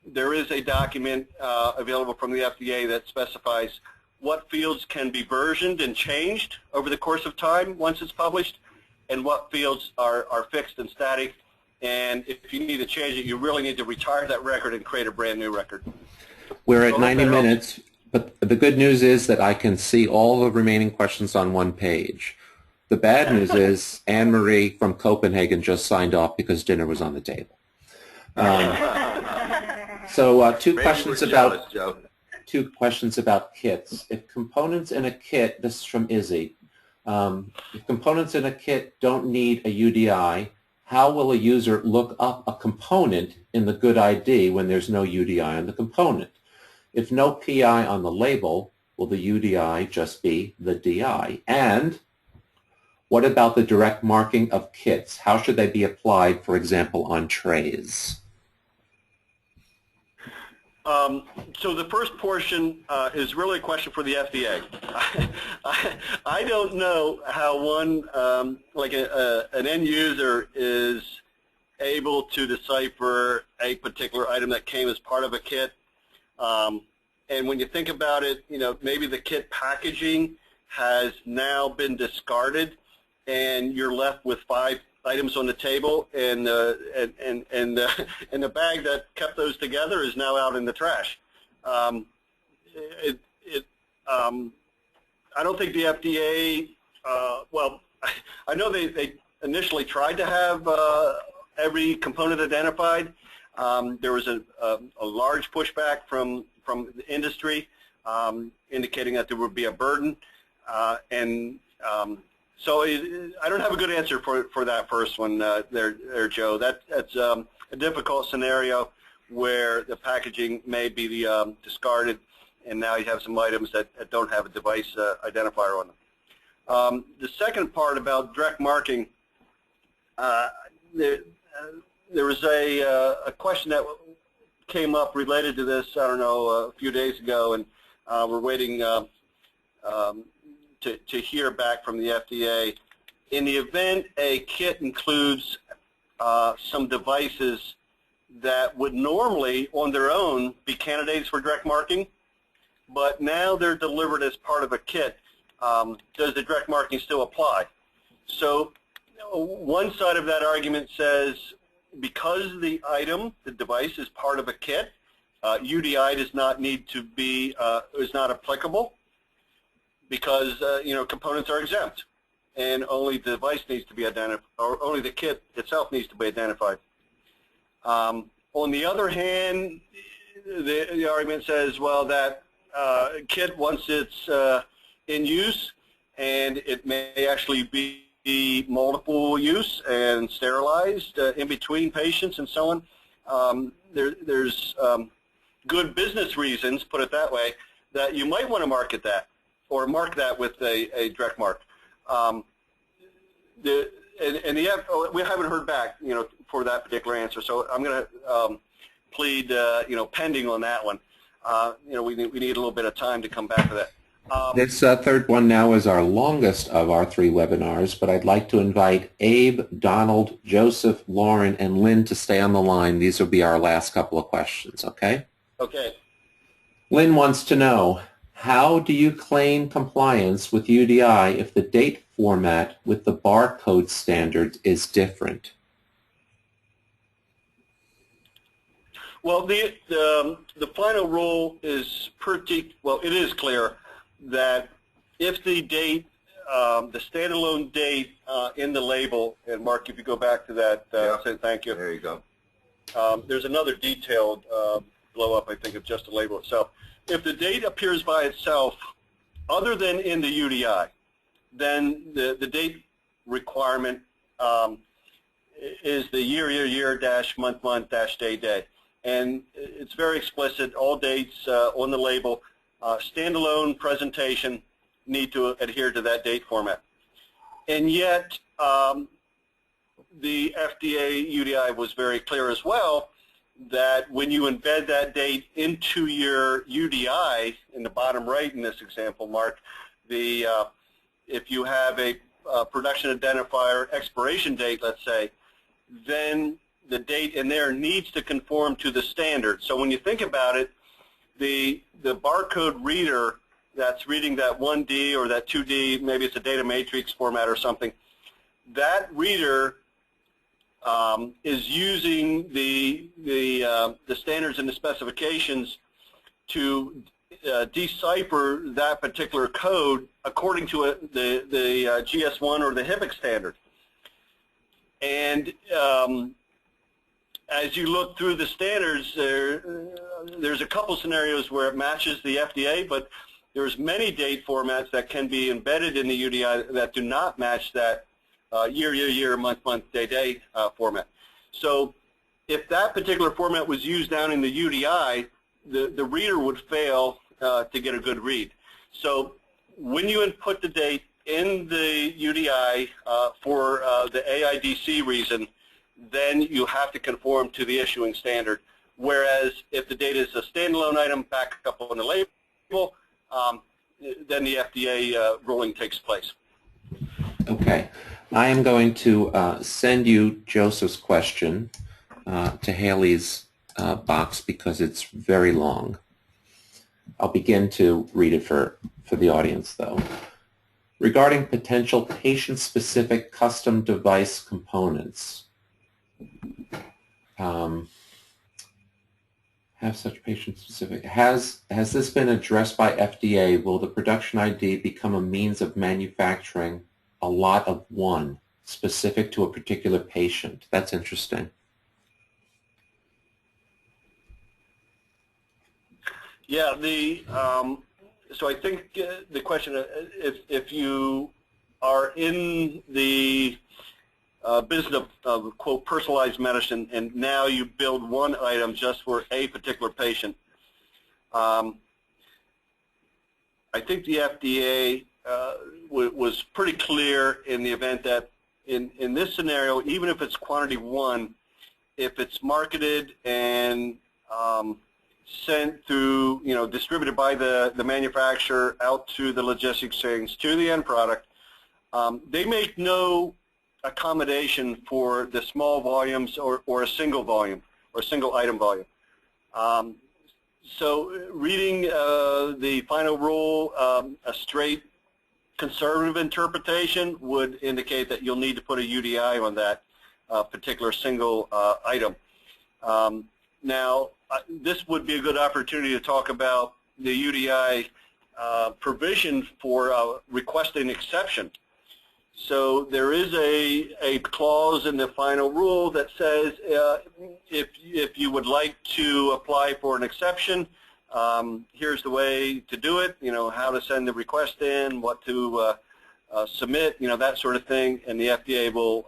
there is a document available from the FDA that specifies what fields can be versioned and changed over the course of time once it's published, and what fields are fixed and static. And if you need to change it, you really need to retire that record and create a brand new record. We're at 90 minutes, but the good news is that I can see all the remaining questions on one page. The bad news is Anne-Marie from Copenhagen just signed off because dinner was on the table. So two questions about kits. If components in a kit, this is from Izzy, if components in a kit don't need a UDI, how will a user look up a component in the GUDID when there's no UDI on the component? If no PI on the label, will the UDI just be the DI? And what about the direct marking of kits? How should they be applied, for example, on trays? So the first portion is really a question for the FDA. I don't know how one, like an end user, is able to decipher a particular item that came as part of a kit. And when you think about it, maybe the kit packaging has now been discarded, and you're left with 5 items on the table, and the bag that kept those together is now out in the trash. I don't think the FDA, well, I know they initially tried to have every component identified. There was a large pushback from the industry indicating that there would be a burden, so I don't have a good answer for that first one there, Joe. That's a difficult scenario where the packaging may be discarded, and now you have some items that don't have a device identifier on them. The second part about direct marking, there was a question that came up related to this, I don't know, a few days ago, and we're waiting to hear back from the FDA. In the event a kit includes some devices that would normally on their own be candidates for direct marking, but now they're delivered as part of a kit, does the direct marking still apply? So one side of that argument says because the item, the device, is part of a kit, UDI does not need to be, is not applicable, because components are exempt, and only the device needs to be identified, or only the kit itself needs to be identified. On the other hand, the argument says, well, that kit, once it's in use, and it may actually be multiple use and sterilized in between patients and so on, there's good business reasons, put it that way, that you might want to market that, or mark that with a direct mark. We haven't heard back, for that particular answer. So I'm going to plead, pending on that one. We need a little bit of time to come back to that. This third one now is our longest of our 3 webinars, but I'd like to invite Abe, Donald, Joseph, Lauren, and Lynn to stay on the line. These will be our last couple of questions, okay? Okay. Lynn wants to know, How do you claim compliance with UDI if the date format with the barcode standard is different? Well, the final rule is pretty, well, it is clear that if the date, the standalone date in the label, and Mark, if you go back to that, say thank you. There you go. There's another detailed blow-up, I think, of just the label itself. If the date appears by itself, other than in the UDI, then the date requirement is the year dash month dash day. And it's very explicit, all dates on the label, standalone presentation need to adhere to that date format. And yet, the FDA UDI was very clear as well that when you embed that date into your UDI, in the bottom right in this example, Mark, if you have a production identifier expiration date, let's say, then the date in there needs to conform to the standard. So when you think about it, the barcode reader that's reading that 1D or that 2D, maybe it's a data matrix format or something, that reader is using the standards and the specifications to decipher that particular code according to the GS1 or the HIPAA standard. And as you look through the standards, there's a couple scenarios where it matches the FDA, but there's many date formats that can be embedded in the UDI that do not match that year, month, day format. So if that particular format was used down in the UDI, the reader would fail to get a good read. So when you input the date in the UDI for the AIDC reason, then you have to conform to the issuing standard. Whereas if the date is a standalone item back up on the label, then the FDA ruling takes place. Okay. I am going to send you Joseph's question to Haley's box because it's very long. I'll begin to read it for the audience, though. Regarding potential patient-specific custom device components, have such patient-specific. Has this been addressed by FDA? Will the production ID become a means of manufacturing a lot of one specific to a particular patient? That's interesting. Yeah, so I think the question, if you are in the business of, quote, personalized medicine, and now you build one item just for a particular patient, I think the FDA was pretty clear in the event that in this scenario, even if it's quantity one, if it's marketed and sent through, distributed by the manufacturer out to the logistics chains to the end product, they make no accommodation for the small volumes or a single volume or single item volume. So reading the final rule, a straight conservative interpretation would indicate that you'll need to put a UDI on that particular single item. Now, this would be a good opportunity to talk about the UDI provision for requesting exception. So there is a clause in the final rule that says if you would like to apply for an exception, here's the way to do it, how to send the request in, what to submit, that sort of thing, and the FDA will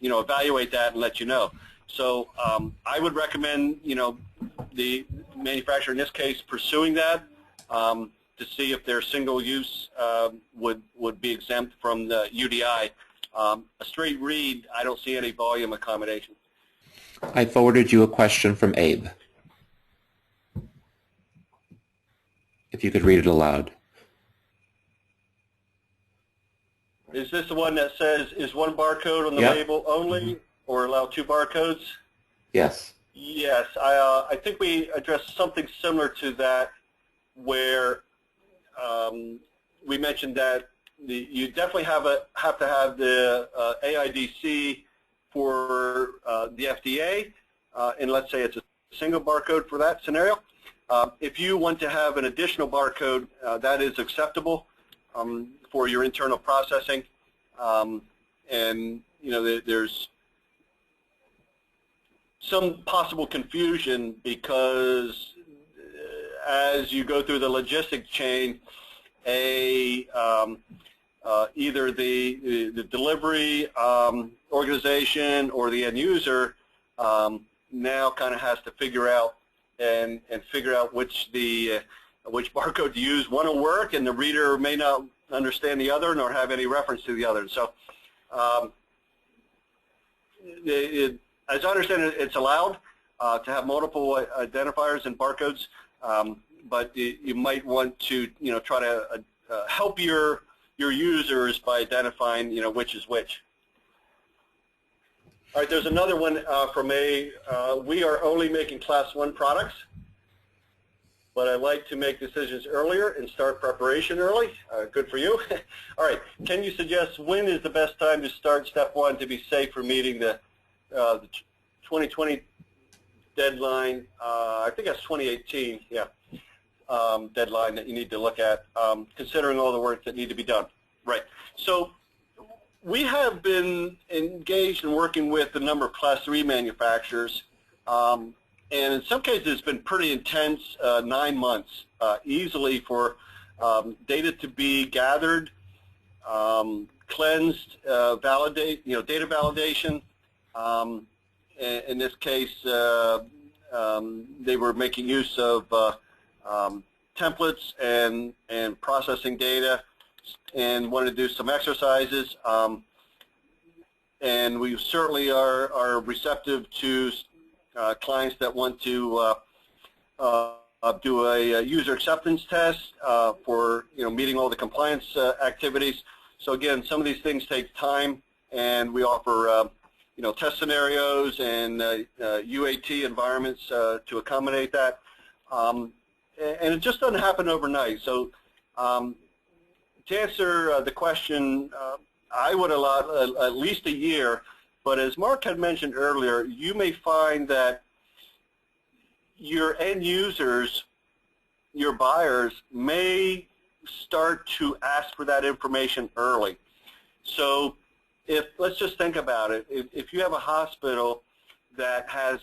evaluate that and let you know. So I would recommend, the manufacturer in this case pursuing that to see if their single use would be exempt from the UDI. A straight read, I don't see any volume accommodation. I forwarded you a question from Abe. If you could read it aloud. Is this the one that says, is one barcode on the Yep. label only, or allow two barcodes? Yes. Yes, I think we addressed something similar to that where we mentioned that you definitely have to have the AIDC for the FDA, and let's say it's a single barcode for that scenario. If you want to have an additional barcode, that is acceptable for your internal processing, and there's some possible confusion because as you go through the logistic chain, either the delivery organization or the end user now kind of has to figure out which barcode to use. One will work, and the reader may not understand the other nor have any reference to the other. So, as I understand it, it's allowed to have multiple identifiers and barcodes, but you might want to try to help your users by identifying which is which. All right, there's another one from we are only making Class 1 products, but I like to make decisions earlier and start preparation early. Good for you. All right, can you suggest when is the best time to start step 1 to be safe for meeting the 2020 deadline? I think that's 2018, yeah, deadline that you need to look at, considering all the work that need to be done. Right, so we have been engaged in working with a number of Class 3 manufacturers, and in some cases it's been pretty intense, 9 months easily for data to be gathered, cleansed, data validation. In this case, they were making use of templates and processing data, and wanted to do some exercises. And we certainly are receptive to clients that want to do a user acceptance test for meeting all the compliance activities. So again, some of these things take time, and we offer test scenarios and UAT environments to accommodate that. And it just doesn't happen overnight. So to answer the question, I would allot at least a year, but as Mark had mentioned earlier, you may find that your end users, your buyers, may start to ask for that information early. So let's just think about it. If you have a hospital that has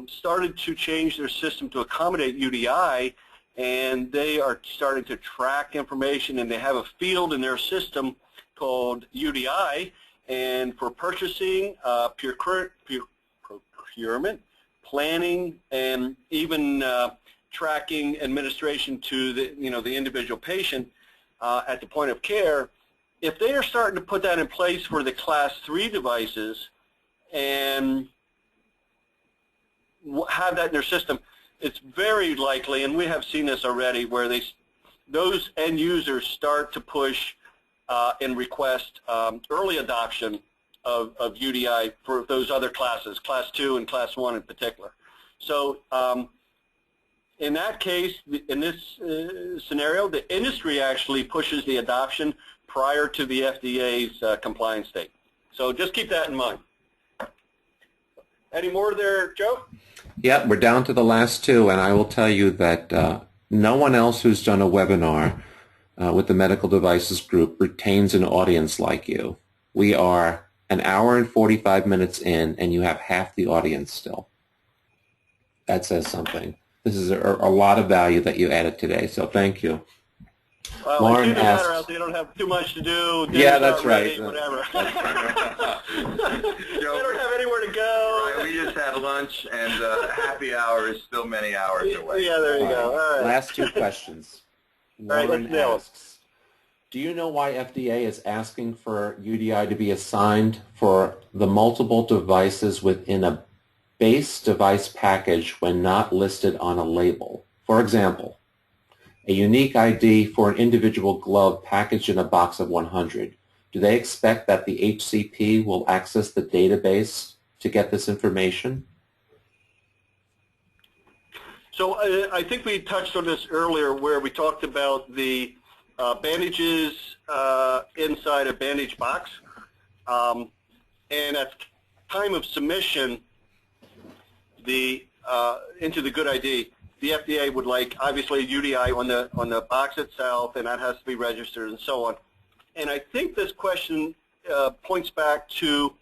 started to change their system to accommodate UDI, and they are starting to track information, and they have a field in their system called UDI, and for purchasing, procurement, planning, and even tracking administration to the individual patient at the point of care, if they are starting to put that in place for the Class 3 devices and have that in their system, it's very likely, and we have seen this already, where those end users start to push and request early adoption of UDI for those other classes, Class 2 and Class 1 in particular. So in that case, in this scenario, the industry actually pushes the adoption prior to the FDA's compliance date. So just keep that in mind. Any more there, Joe? Yeah, we're down to the last two, and I will tell you that no one else who's done a webinar with the Medical Devices Group retains an audience like you. We are an hour and 45 minutes in, and you have half the audience still. That says something. This is a lot of value that you added today, so thank you. Well, Lauren it's asks, out there, you don't have too much to do. Yeah, that's right. Whatever. They don't have anywhere to go. Right, we just had lunch, and happy hour is still many hours away. Yeah, there you go. All right. Last two questions. Right, Lauren let's nail it. asks, do you know why FDA is asking for UDI to be assigned for the multiple devices within a base device package when not listed on a label? For example, a unique ID for an individual glove packaged in a box of 100. Do they expect that the HCP will access the database to get this information? So I think we touched on this earlier where we talked about the bandages inside a bandage box. And at time of submission into the GUDID, the FDA would like, obviously, a UDI on the box itself, and that has to be registered and so on. And I think this question points back to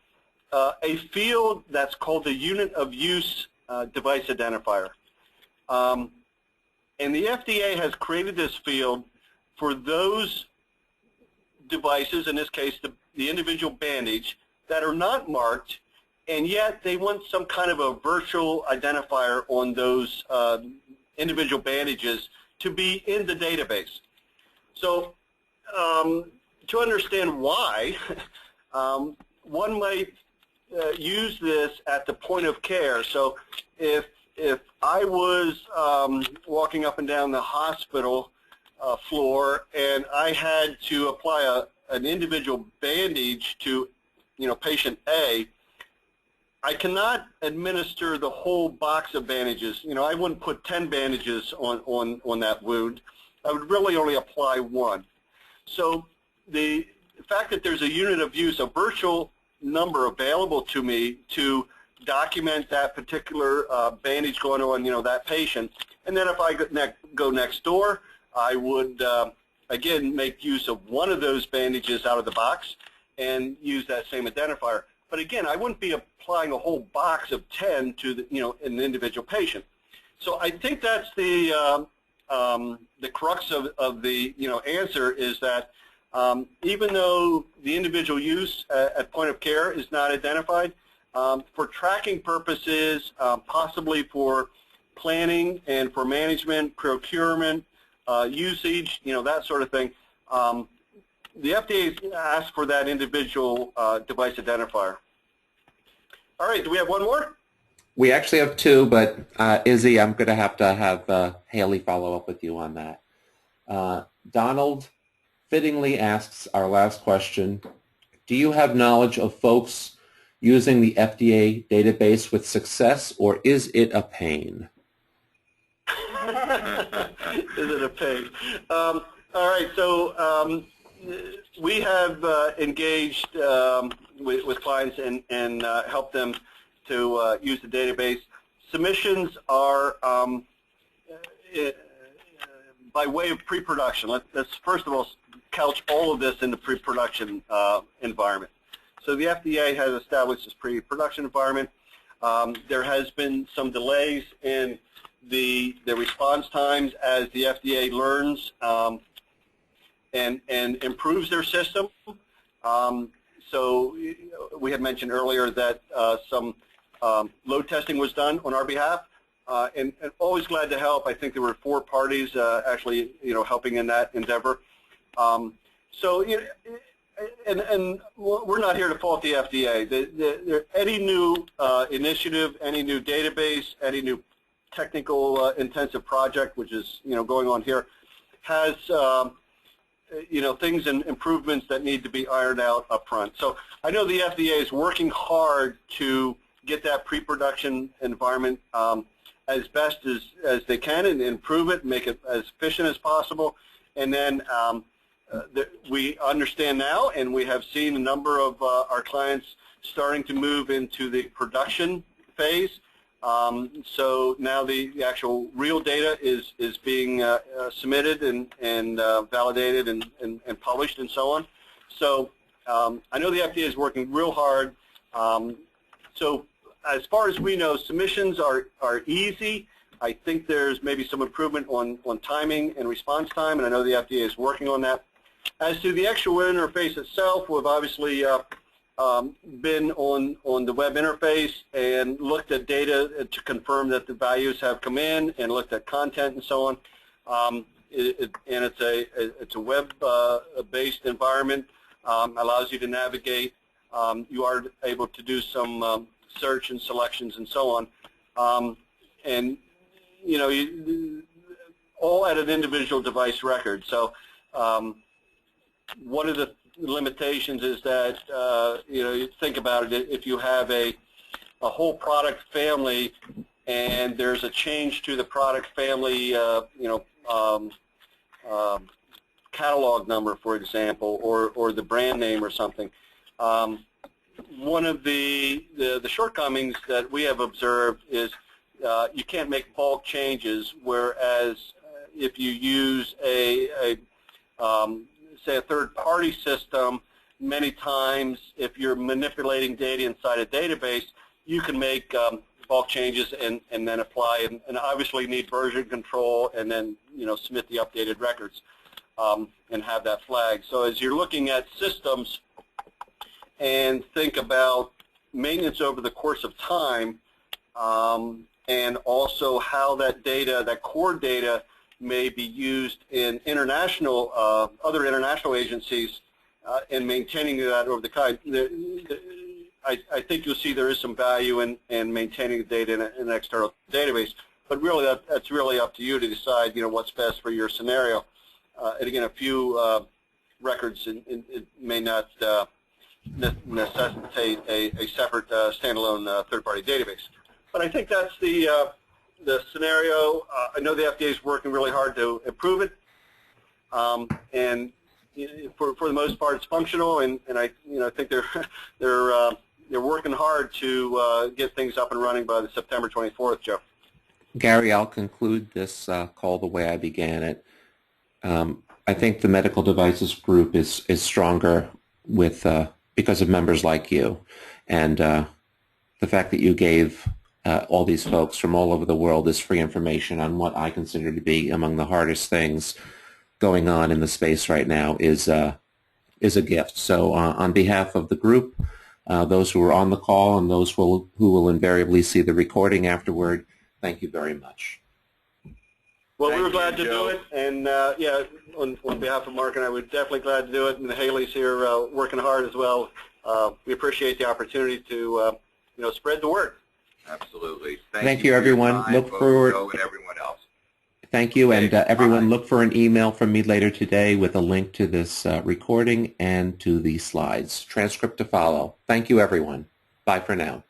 a field that's called the unit of use device identifier. And the FDA has created this field for those devices, in this case the individual bandage, that are not marked, and yet they want some kind of a virtual identifier on those individual bandages to be in the database. So to understand why, one might use this at the point of care. So if I was walking up and down the hospital floor and I had to apply an individual bandage to patient A, I cannot administer the whole box of bandages. I wouldn't put 10 bandages on that wound. I would really only apply one. So the fact that there's a unit of use, a virtual number available to me to document that particular bandage going on, that patient, and then if I go next door, I would, again, make use of one of those bandages out of the box and use that same identifier. But again, I wouldn't be applying a whole box of 10 to an individual patient. So I think that's the crux of the answer is that even though the individual use at point of care is not identified, for tracking purposes, possibly for planning and for management, procurement, usage, that sort of thing, the FDA asked for that individual device identifier. All right, do we have one more? We actually have two, but Izzy, I'm going to have Haley follow up with you on that. Donald fittingly asks our last question, do you have knowledge of folks using the FDA database with success, or is it a pain? Is it a pain? All right, so we have engaged with clients and helped them to use the database. Submissions are by way of pre-production. Let's first of all couch all of this in the pre-production environment. So the FDA has established this pre-production environment. There has been some delays in the response times as the FDA learns and improves their system. So we had mentioned earlier that some load testing was done on our behalf, and always glad to help. I think there were 4 parties actually, helping in that endeavor. So, and we're not here to fault the FDA. Any new initiative, any new database, any new technical intensive project, which is going on here, has things and improvements that need to be ironed out up front. So I know the FDA is working hard to get that pre-production environment as best as they can and improve it, make it as efficient as possible. And then we understand now, and we have seen a number of our clients starting to move into the production phase. So now the actual real data is being submitted and validated and published and so on. So I know the FDA is working real hard. So as far as we know, submissions are easy. I think there's maybe some improvement on timing and response time, and I know the FDA is working on that. As to the actual interface itself, we've obviously been on the web interface and looked at data to confirm that the values have come in and looked at content and so on. And it's a web-based environment, allows you to navigate. You are able to do some search and selections and so on. And all at an individual device record. So one of the limitations is that you think about it, if you have a whole product family and there's a change to the product family, catalog number, for example, or the brand name or something. One of the shortcomings that we have observed is you can't make bulk changes, whereas if you use say a third-party system, many times if you're manipulating data inside a database, you can make bulk changes and then apply and obviously need version control and then submit the updated records and have that flag. So as you're looking at systems and think about maintenance over the course of time, and also how that data, that core data, may be used in other international agencies and maintaining that over the time. I think you'll see there is some value in maintaining the data in an external database, but really that's really up to you to decide what's best for your scenario. And again, a few records it may not necessitate a separate standalone third-party database. But I think that's the scenario. I know the FDA is working really hard to improve it, and for the most part, it's functional. And I think they're working hard to get things up and running by the September 24th, Joe. Gary, I'll conclude this call the way I began it. I think the medical devices group is stronger with because of members like you, and the fact that you gave all these folks from all over the world this free information on what I consider to be among the hardest things going on in the space right now is a gift. So on behalf of the group, those who were on the call and those who will invariably see the recording afterward, thank you very much. Well, we were glad to do it, and yeah, on behalf of Mark and I, we're definitely glad to do it, and Haley's here working hard as well. We appreciate the opportunity to spread the word. Absolutely. Thank you, everyone. Look forward. And everyone else. Thank you, and everyone, look for an email from me later today with a link to this recording and to the slides. Transcript to follow. Thank you, everyone. Bye for now.